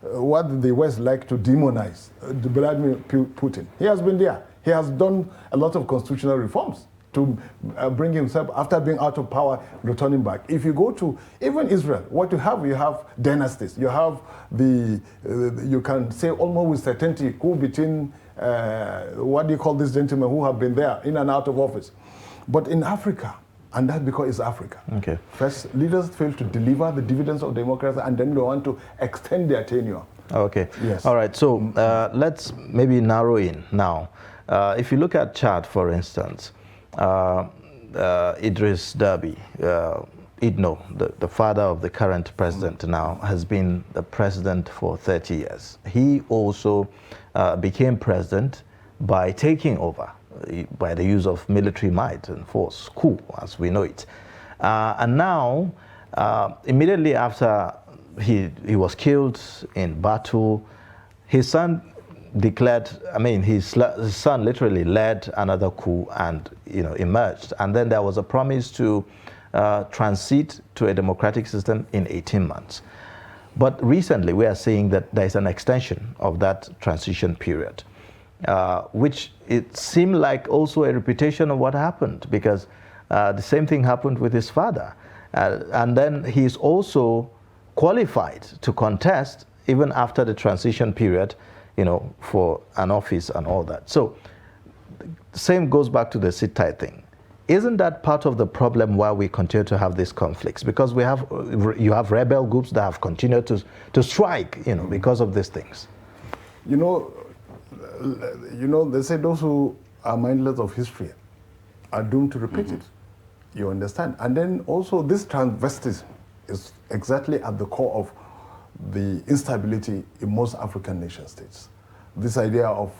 what the West like to demonize, Vladimir Putin. He has been there. He has done a lot of constitutional reforms to bring himself, after being out of power, returning back. If you go to even Israel, what you have dynasties. You have you can say almost with certainty who between, what do you call these gentlemen who have been there in and out of office. But in Africa, And that's because it's Africa. Okay. First, leaders fail to deliver the dividends of democracy, and then they want to extend their tenure. Okay. Yes. All right. So let's maybe narrow in now. If you look at Chad, for instance, Idris Deby, Idno, the father of the current president now, has been the president for 30 years. He also became president by taking over, by the use of military might and force, coup, as we know it. And now, immediately after he was killed in battle, his son declared, I mean, his son literally led another coup and, emerged. And then there was a promise to transit to a democratic system in 18 months. But recently we are seeing that there is an extension of that transition period, which it seemed like also a repetition of what happened, because the same thing happened with his father. And then he's also qualified to contest even after the transition period, for an office and all that. So the same goes back to the sit-tight thing. Isn't that part of the problem why we continue to have these conflicts? Because you have rebel groups that have continued to strike, because of these things. They say those who are mindless of history are doomed to repeat it. You understand? And then also this transvestism is exactly at the core of the instability in most African nation states. This idea of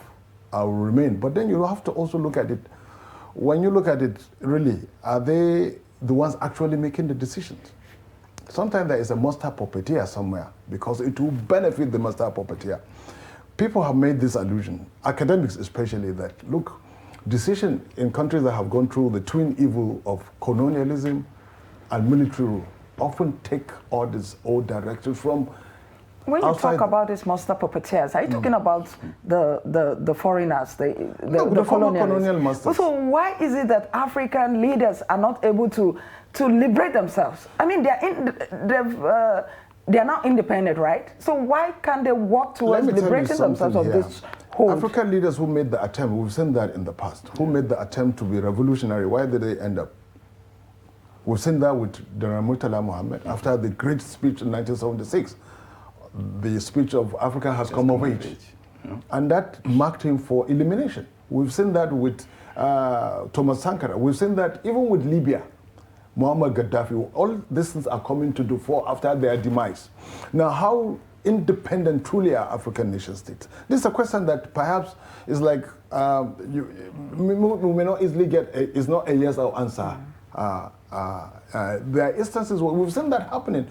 I will remain. But then you have to also look at it. When you look at it, really, are they the ones actually making the decisions? Sometimes there is a master puppeteer somewhere because it will benefit the master puppeteer. People have made this allusion, academics especially, that look, decision in countries that have gone through the twin evil of colonialism and military rule often take orders or directives from when you outside. talk about these master puppeteers, are you talking about the foreigners, the colonial masters? So why is it that African leaders are not able to liberate themselves? I mean, they are now independent, right? So why can't they work towards liberating themselves of this hold? African leaders who made the attempt, we've seen that in the past, who made the attempt to be revolutionary, why did they end up? We've seen that with General Murtala Mohammed after the great speech in 1976. The speech of Africa has come of age. And that marked him for elimination. We've seen that with Thomas Sankara. We've seen that even with Libya, Muammar Gaddafi. All these things are coming to the fore after their demise. Now, how independent truly are African nation states? This is a question that perhaps is like, we may not easily get, it's not a yes or answer. There are instances where we've seen that happening.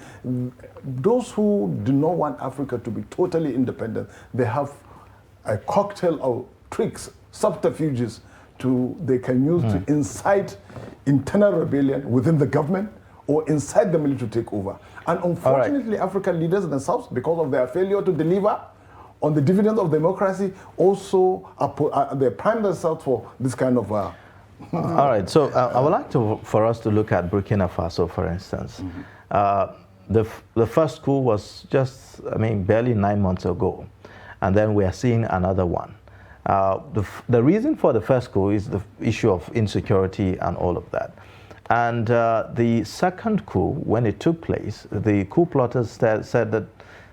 Those who do not want Africa to be totally independent, they have a cocktail of tricks, subterfuges they can use to incite internal rebellion within the government or incite the military to take over. And unfortunately, African leaders themselves, because of their failure to deliver on the dividends of democracy, also they prime themselves for this kind of all right, so I would like for us to look at Burkina Faso, for instance. The first coup was just, barely 9 months ago, and then we are seeing another one. The reason for the first coup is the issue of insecurity and all of that. And the second coup, when it took place, the coup plotters said that,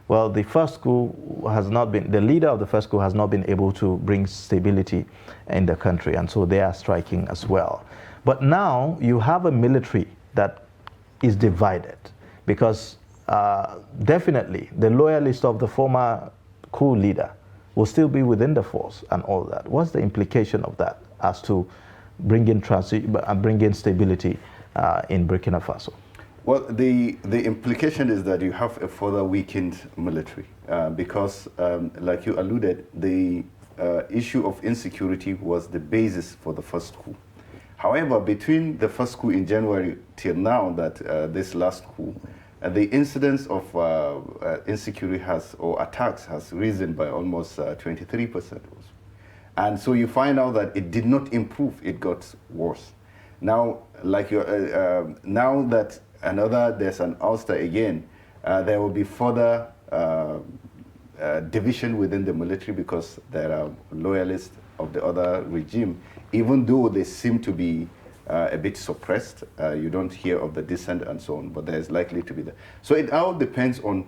well, the first coup has not been, the leader of the first coup has not been able to bring stability in the country, and so they are striking as well. But now you have a military that is divided, because definitely the loyalists of the former coup leader will still be within the force and all that. What's the implication of that as to bring in stability in Burkina Faso? Well, the implication is that you have a further weakened military because, like you alluded, the issue of insecurity was the basis for the first coup. However, between the first coup in January till now, this last coup, the incidence of insecurity or attacks has risen by almost 23%. And so you find out that it did not improve, it got worse. Now, now that there's an ouster again, there will be further division within the military because there are loyalists of the other regime, even though they seem to be a bit suppressed. You don't hear of the dissent and so on, but there is likely to be that. So it all depends on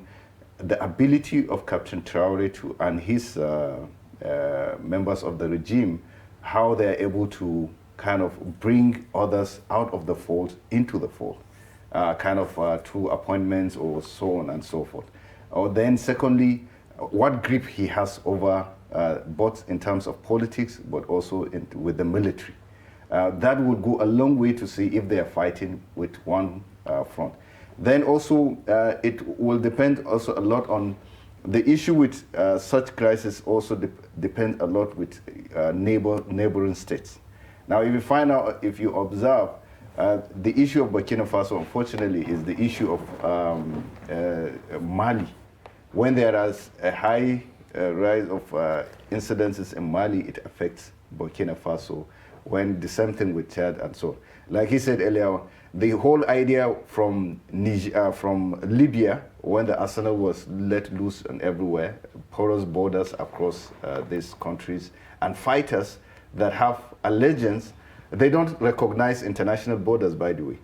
the ability of Captain Traore and his members of the regime, how they are able to kind of bring others out of the fold into the fold, through appointments or so on and so forth. Or then secondly, what grip he has over both in terms of politics, but also with the military. That would go a long way to see if they are fighting with one front. Then also, it will depend also a lot on the issue with such crisis. Also depends a lot with neighboring states. Now, if you find out, if you observe, the issue of Burkina Faso, unfortunately, is the issue of Mali. When there is a high rise of incidences in Mali, it affects Burkina Faso. When the same thing with Chad and so on. Like he said earlier, the whole idea from Libya, when the arsenal was let loose and everywhere, porous borders across these countries, and fighters that have allegiance, they don't recognize international borders, by the way.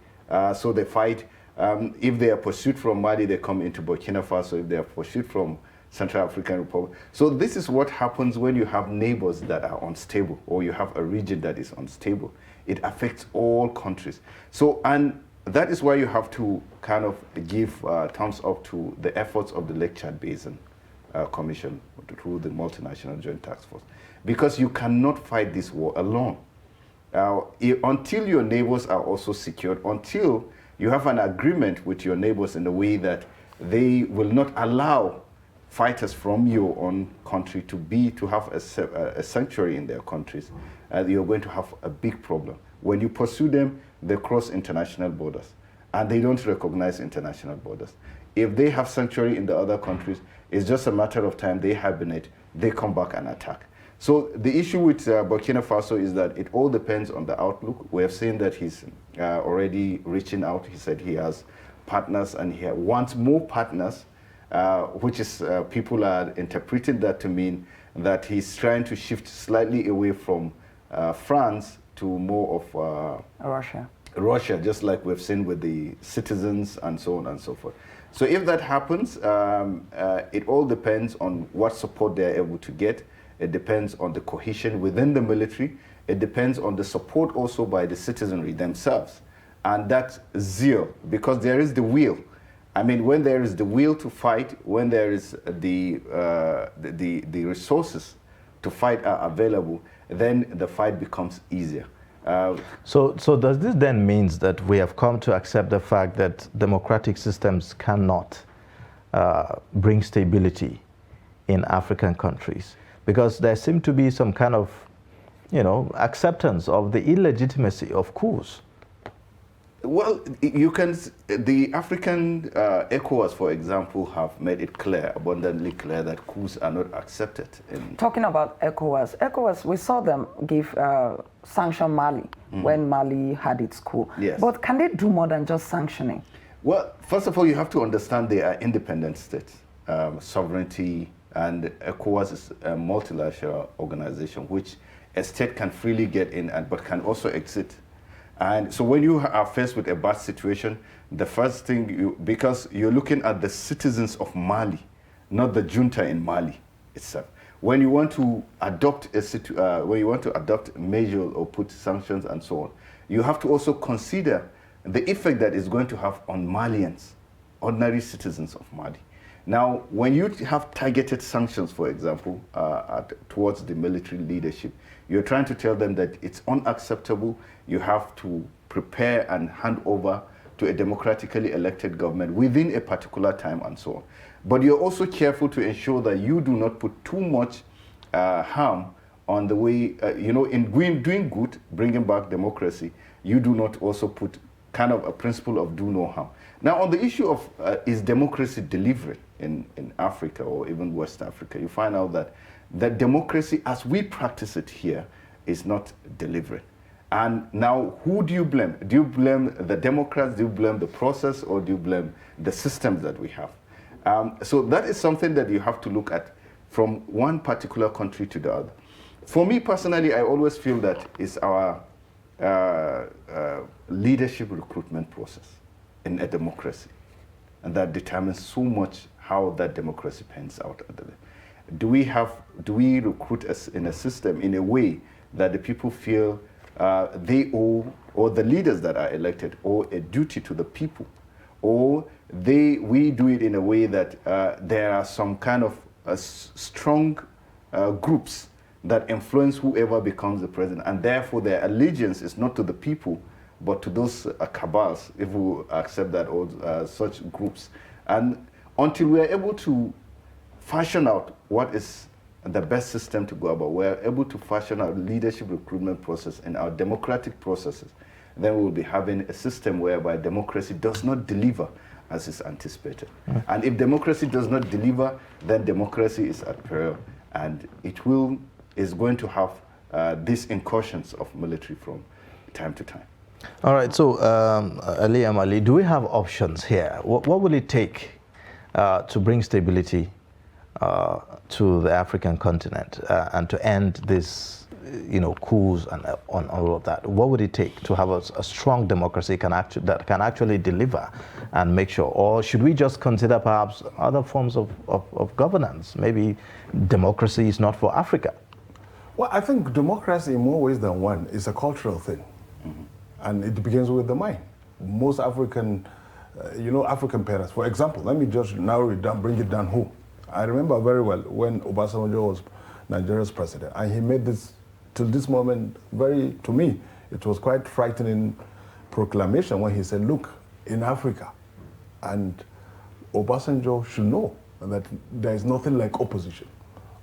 So they fight. If they are pursued from Mali, they come into Burkina Faso. If they are pursued from Central African Republic. So this is what happens when you have neighbors that are unstable, or you have a region that is unstable. It affects all countries. So, and that is why you have to kind of give thumbs up to the efforts of the Lake Chad Basin Commission through the Multinational Joint Task Force. Because you cannot fight this war alone. Until your neighbors are also secured, until you have an agreement with your neighbors in a way that they will not allow fighters from your own country to have a sanctuary in their countries, you're going to have a big problem. When you pursue them, they cross international borders, and they don't recognize international borders. If they have sanctuary in the other countries, it's just a matter of time. They hibernate, they come back and attack. So the issue with Burkina Faso is that it all depends on the outlook. We have seen that he's already reaching out. He said he has partners, and he wants more partners, which is people are interpreting that to mean that he's trying to shift slightly away from France to more of Russia, just like we've seen with the citizens and so on and so forth. So if that happens, it all depends on what support they're able to get. It depends on the cohesion within the military. It depends on the support also by the citizenry themselves. And that zeal, because there is the will. I mean, when there is the will to fight, when there is the resources to fight are available, then the fight becomes easier. So does this then mean that we have come to accept the fact that democratic systems cannot bring stability in African countries? Because there seems to be some kind of, acceptance of the illegitimacy of coups. Well, you can, the African ECOWAS, for example, have made it clear, abundantly clear, that coups are not accepted. Talking about ECOWAS, we saw them give sanction Mali when Mali had its coup. Yes. But can they do more than just sanctioning? Well, first of all, you have to understand they are independent states. Sovereignty, and ECOWAS is a multilateral organization which a state can freely get in but can also exit. And so when you are faced with a bad situation, the first thing, because you're looking at the citizens of Mali, not the junta in Mali itself. When you want to adopt measures or put sanctions and so on, you have to also consider the effect that it's going to have on Malians, ordinary citizens of Mali. Now, when you have targeted sanctions, for example, towards the military leadership, you're trying to tell them that it's unacceptable. You have to prepare and hand over to a democratically elected government within a particular time and so on. But you're also careful to ensure that you do not put too much harm on the way, in doing good, bringing back democracy, you do not also put kind of a principle of do no harm. Now, on the issue of is democracy delivering in Africa or even West Africa, you find out that democracy as we practice it here is not delivering. And now, who do you blame? Do you blame the Democrats? Do you blame the process? Or do you blame the systems that we have? So that is something that you have to look at from one particular country to the other. For me personally, I always feel that it's our leadership recruitment process in a democracy, and that determines so much how that democracy pans out. Do we recruit us in a system in a way that the people feel they owe, or the leaders that are elected owe a duty to the people, or we do it in a way that there are some kind of strong groups that influence whoever becomes the president, and therefore their allegiance is not to the people, but to those cabals, if we accept that, or such groups. And until we are able to fashion out what is the best system to go about, we are able to fashion our leadership recruitment process and our democratic processes, then we will be having a system whereby democracy does not deliver as is anticipated. And if democracy does not deliver, then democracy is at peril, and is going to have these incursions of military from time to time. All right, so Ali Amali, do we have options here? What will it take to bring stability to the African continent and to end this, coups and on all of that? What would it take to have a strong democracy that can actually deliver and make sure? Or should we just consider perhaps other forms of governance? Maybe democracy is not for Africa. Well, I think democracy in more ways than one is a cultural thing. And it begins with the mind. Most African, African parents, for example, let me just narrow it down, bring it down home. I remember very well when Obasanjo was Nigeria's president, and he made this, till this moment, to me, it was quite frightening proclamation when he said, look, in Africa, and Obasanjo should know that there is nothing like opposition.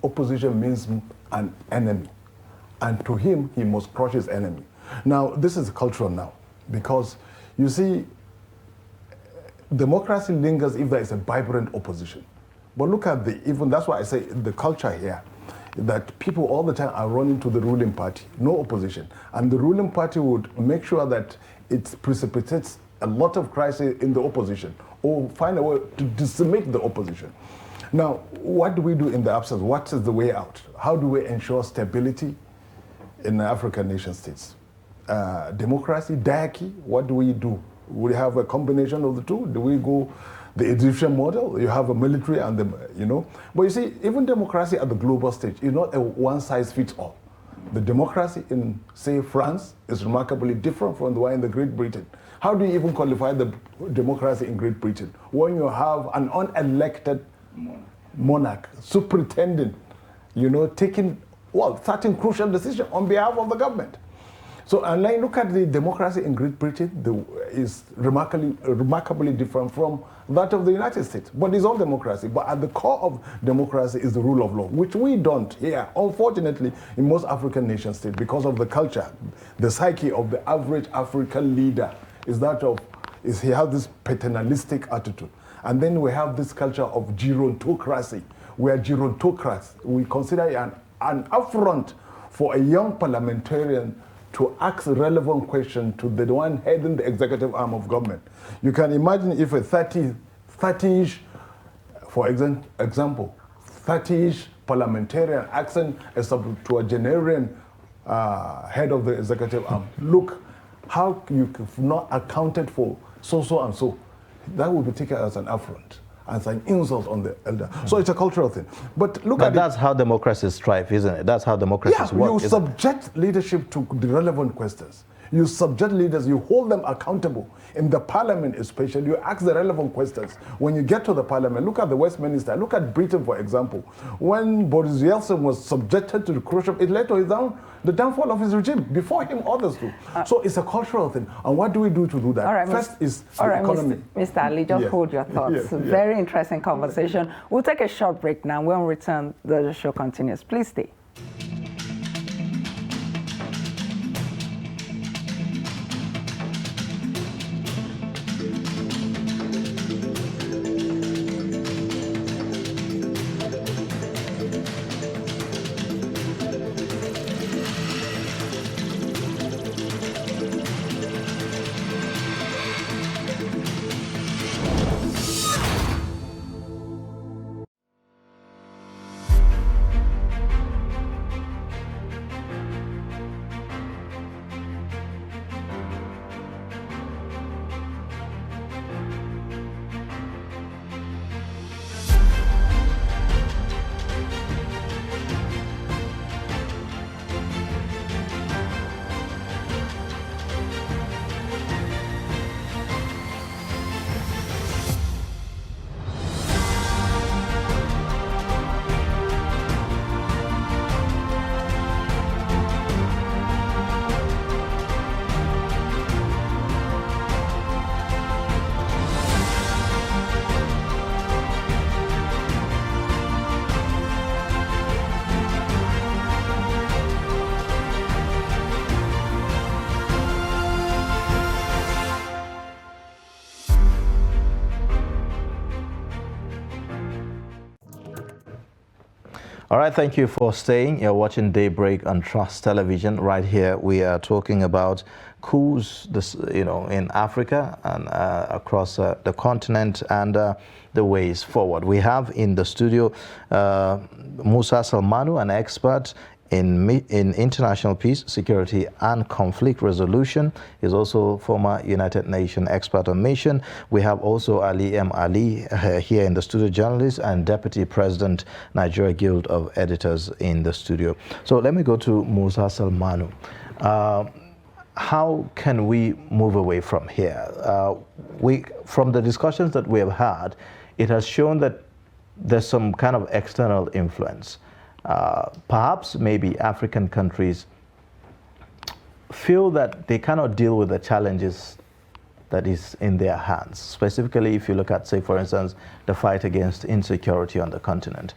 Opposition means an enemy, and to him, he must crush his enemy. Now, this is cultural now, because you see, democracy lingers if there is a vibrant opposition. But look at that's why I say the culture here, that people all the time are running to the ruling party, no opposition. And the ruling party would make sure that it precipitates a lot of crisis in the opposition, or find a way to decimate the opposition. Now, what do we do in the absence? What is the way out? How do we ensure stability in the African nation states? Democracy, diarchy, what do we do? We have a combination of the two. Do we go the Egyptian model? You have a military and But you see, even democracy at the global stage is not a one-size-fits-all. The democracy in, say, France is remarkably different from the one in the Great Britain. How do you even qualify the democracy in Great Britain when you have an unelected monarch superintending, taking, certain crucial decisions on behalf of the government? So, and then look at the democracy in Great Britain, is remarkably different from that of the United States. But it's all democracy. But at the core of democracy is the rule of law, which we don't here, unfortunately, in most African nation states, because of the culture, the psyche of the average African leader is he has this paternalistic attitude. And then we have this culture of gerontocracy, where gerontocrats, we consider it an affront for a young parliamentarian to ask a relevant question to the one heading the executive arm of government. You can imagine if a 30-ish, for example, 30-ish parliamentarian asking to a Generian head of the executive arm, look, how you have not accounted for so and so. That would be taken as an affront, as an insult on the elder. So it's a cultural thing. But that's how democracies thrive, isn't it? That's how democracies work. You subject leadership to the relevant questions. You subject leaders, you hold them accountable. In the parliament especially, you ask the relevant questions. When you get to the parliament, look at the Westminster, look at Britain, for example. When Boris Yeltsin was subjected to the crucial, it led to the downfall of his regime. Before him, others do. So it's a cultural thing. And what do we do to do that? All right, First is the economy. Mr. Ali, just hold your thoughts. Very interesting conversation. We'll take a short break now. When we return, the show continues. Please stay. All right, thank you for staying. You're watching Daybreak on Trust Television. Right here, we are talking about coups, in Africa and across the continent and the ways forward. We have in the studio Musa Salmanu, an expert in international peace, security, and conflict resolution. He's also former United Nations expert on mission. We have also Ali M. Ali here in the studio, journalist and Deputy President, Nigeria Guild of Editors in the studio. So let me go to Musa Salmanu. How can we move away from here? From the discussions that we have had, it has shown that there's some kind of external influence. Perhaps maybe African countries feel that they cannot deal with the challenges that is in their hands. Specifically, if you look at, say, for instance, the fight against insecurity on the continent,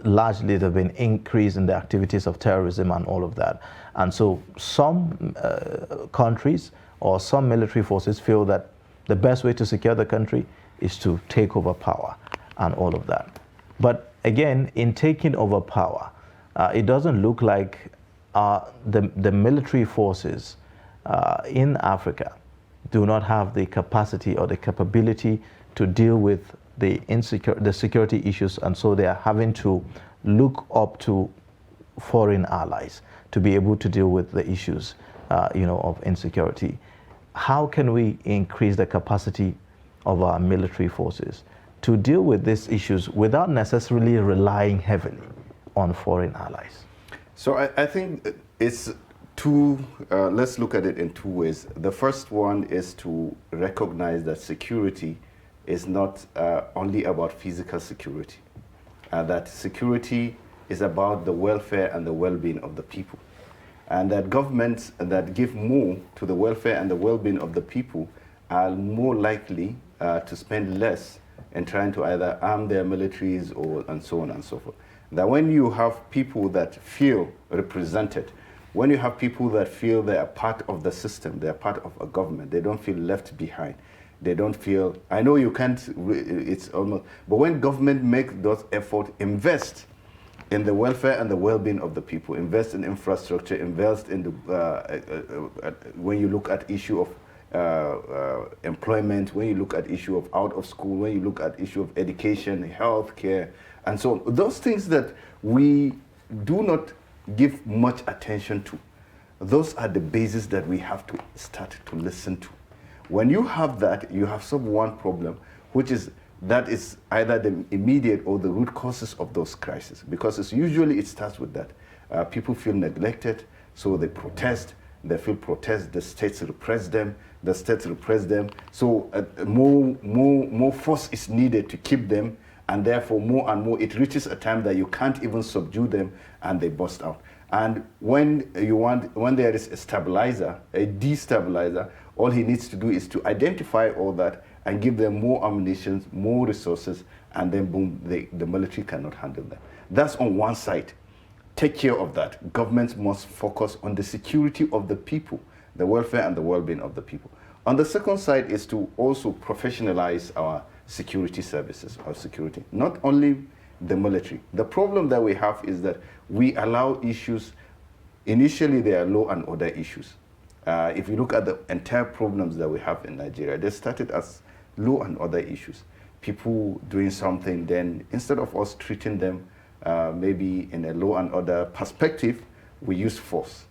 largely there have been increase in the activities of terrorism and all of that. And so some countries or some military forces feel that the best way to secure the country is to take over power and all of that. But again, in taking over power, it doesn't look like the military forces in Africa do not have the capacity or the capability to deal with the security issues, and so they are having to look up to foreign allies to be able to deal with the issues, of insecurity. How can we increase the capacity of our military forces to deal with these issues without necessarily relying heavily on foreign allies? So I think it's two, let's look at it in two ways. The first one is to recognize that security is not only about physical security, that security is about the welfare and the well-being of the people. And that governments that give more to the welfare and the well-being of the people are more likely to spend less in trying to either arm their militaries and so on and so forth. That when you have people that feel represented, when you have people that feel they are part of the system, they are part of a government, they don't feel left behind. They don't feel, I know you can't, it's almost, but when government makes those efforts, invest in the welfare and the well-being of the people, invest in infrastructure, invest in the, when you look at issue of employment, when you look at issue of out of school, when you look at issue of education, health care, and so on. Those things that we do not give much attention to, those are the bases that we have to start to listen to. When you have that, you have solved one problem, which is that is either the immediate or the root causes of those crises, because it's usually it starts with that. People feel neglected, so they protest. They feel protest, the states repress them, the states repress them. So more force is needed to keep them, and therefore more and more it reaches a time that you can't even subdue them and they burst out. And when there is a stabilizer, a destabilizer, all he needs to do is to identify all that and give them more ammunition, more resources, and then boom, the military cannot handle that. That's on one side. Take care of that. Governments must focus on the security of the people, the welfare and the well-being of the people. On the second side is to also professionalize our security services, our security, not only the military. The problem that we have is that we allow issues, initially they are law and order issues. If you look at the entire problems that we have in Nigeria, they started as law and order issues. People doing something, then instead of us treating them maybe in a law and order perspective, we use force.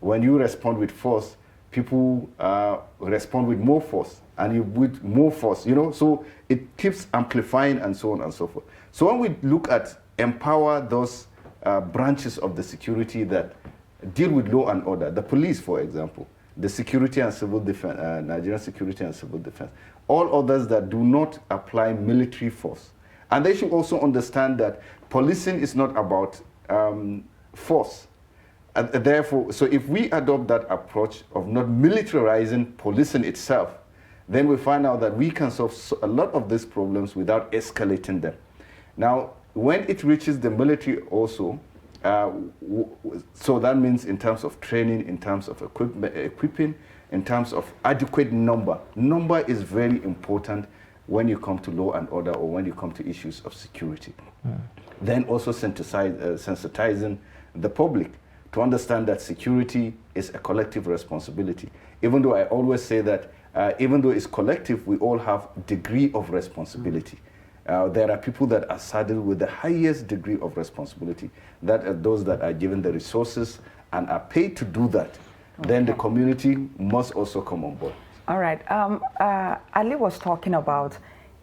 When you respond with force, people respond with more force, and you with more force, so it keeps amplifying and so on and so forth. So when we look at empower those branches of the security that deal with law and order, the police, for example, the security and civil defense, Nigerian security and civil defense, all others that do not apply military force. And they should also understand that policing is not about force. Therefore, so if we adopt that approach of not militarizing policing itself, then we find out that we can solve a lot of these problems without escalating them. Now, when it reaches the military also, so that means in terms of training, in terms of equipping, in terms of adequate number. Number is very important, when you come to law and order or when you come to issues of security. Then also sensitizing the public to understand that security is a collective responsibility. Even though I always say that even though it's collective, we all have degree of responsibility. There are people that are saddled with the highest degree of responsibility. That are those that are given the resources and are paid to do that. Then the community must also come on board. All right. Ali was talking about,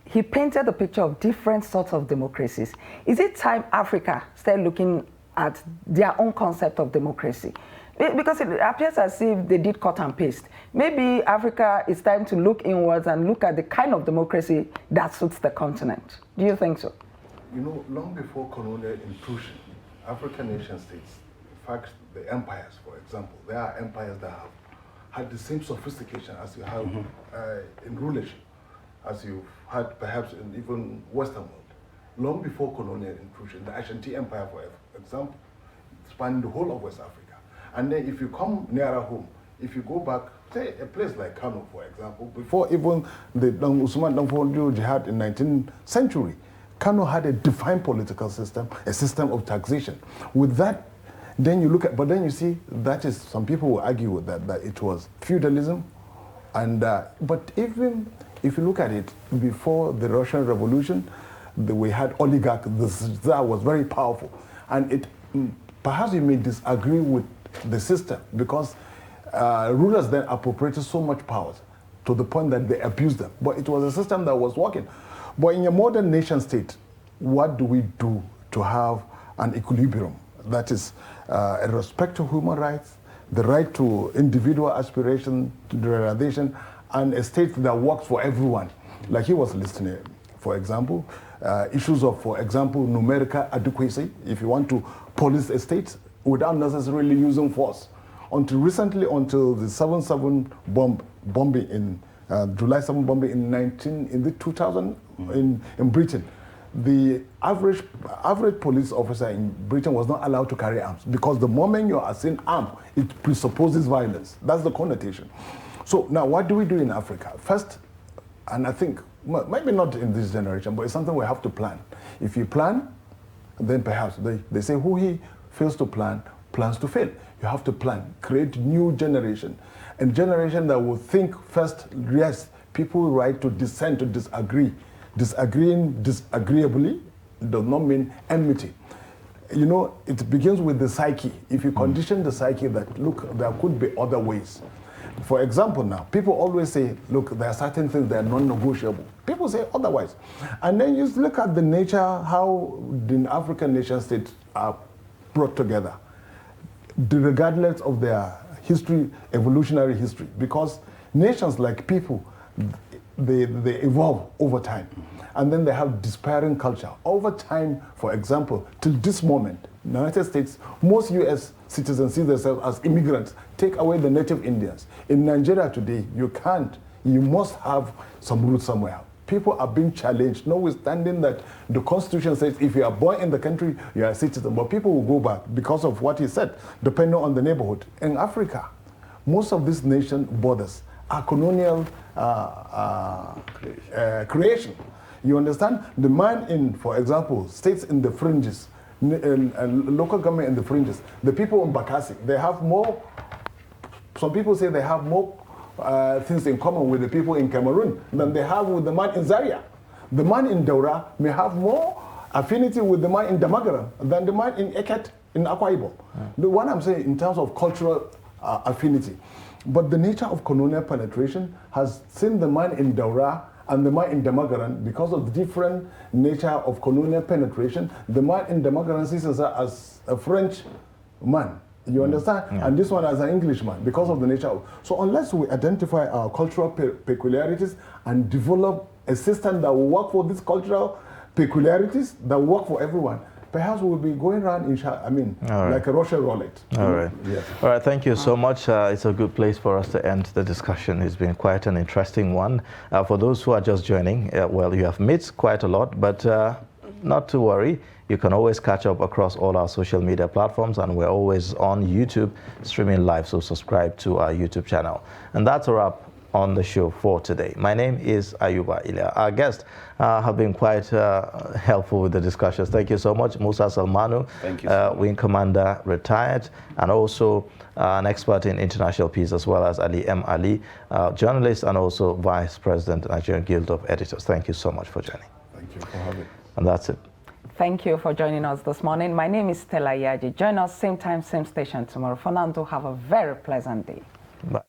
he painted a picture of different sorts of democracies. Is it time Africa started looking at their own concept of democracy? Because it appears as if they did cut and paste. Maybe Africa is time to look inwards and look at the kind of democracy that suits the continent. Do you think so? You know, long before colonial intrusion, African nation states, in fact, the empires, for example, there are empires that have had the same sophistication as you have in rulership, as you've had perhaps in even Western world. Long before colonial intrusion, the Ashanti Empire, for example, spanned the whole of West Africa. And then if you come nearer home, if you go back, say a place like Kano, for example, before even the Usman Danfodio jihad in 19th century, Kano had a defined political system, a system of taxation. With that, then you look at, but then you see, that is, some people will argue with that it was feudalism. And, but even if you look at it, before the Russian Revolution, we had oligarch, the Tsar was very powerful. And it, perhaps you may disagree with the system because rulers then appropriated so much power to the point that they abused them. But it was a system that was working. But in a modern nation state, what do we do to have an equilibrium? That is a respect to human rights, the right to individual aspiration, to the realization, and a state that works for everyone. Like he was listening, for example, issues of, for example, numerical adequacy. If you want to police a state without necessarily using force. Until recently, until the 7/7 bombing in July 7 bombing in the 2000 in Britain, the average police officer in Britain was not allowed to carry arms because the moment you are seen armed, it presupposes violence. That's the connotation. So now, what do we do in Africa? First, and I think maybe not in this generation, but it's something we have to plan. If you plan, then perhaps they say who he fails to plan, plans to fail. You have to plan, create new generation, and generation that will think first, yes, people right to dissent, to disagree. Disagreeing disagreeably does not mean enmity. You know, it begins with the psyche. If you condition the psyche that, look, there could be other ways. For example now, people always say, look, there are certain things that are non-negotiable. People say otherwise. And then you look at the nature, how the African nation states are brought together, regardless of their history, evolutionary history, because nations like people, they evolve over time. And then they have despairing culture. Over time, for example, till this moment, in the United States, most US citizens see themselves as immigrants. Take away the native Indians. In Nigeria today, you must have some roots somewhere. People are being challenged, notwithstanding that the Constitution says if you are born in the country, you are a citizen. But people will go back because of what he said, depending on the neighborhood. In Africa, most of these nation borders are colonial creation. You understand? The man in, for example, states in the fringes, local government in the fringes, the people in Bakassi, they have more, some people say they have more things in common with the people in Cameroon than they have with the man in Zaria. The man in Daura may have more affinity with the man in Damagaram than the man in Eket in Akwa Ibom. The one I'm saying in terms of cultural affinity. But the nature of colonial penetration has seen the man in Daura and the man in Damagaran, because of the different nature of colonial penetration, the man in Damagaran sees himself as a French man. You understand? Yeah. And this one as an Englishman because of the nature of. So unless we identify our cultural peculiarities and develop a system that will work for these cultural peculiarities, that will work for everyone, perhaps we'll be going around like a Russian roulette. All right. Yes. All right. Thank you so much. It's a good place for us to end the discussion. It's been quite an interesting one. For those who are just joining, well, you have missed quite a lot, but not to worry. You can always catch up across all our social media platforms, and we're always on YouTube streaming live, so subscribe to our YouTube channel. And that's a wrap on the show for today. My name is Ayuba Ilya. Our guests have been quite helpful with the discussions. Thank you so much. Musa Salmanu, Thank you so much. Wing Commander, retired, and also an expert in international peace, as well as Ali M. Ali, journalist and also Vice President, Nigerian Guild of Editors. Thank you so much for joining. Thank you for having me. And that's it. Thank you for joining us this morning. My name is Stella Yaji. Join us same time, same station tomorrow. For now, do have a very pleasant day. Bye.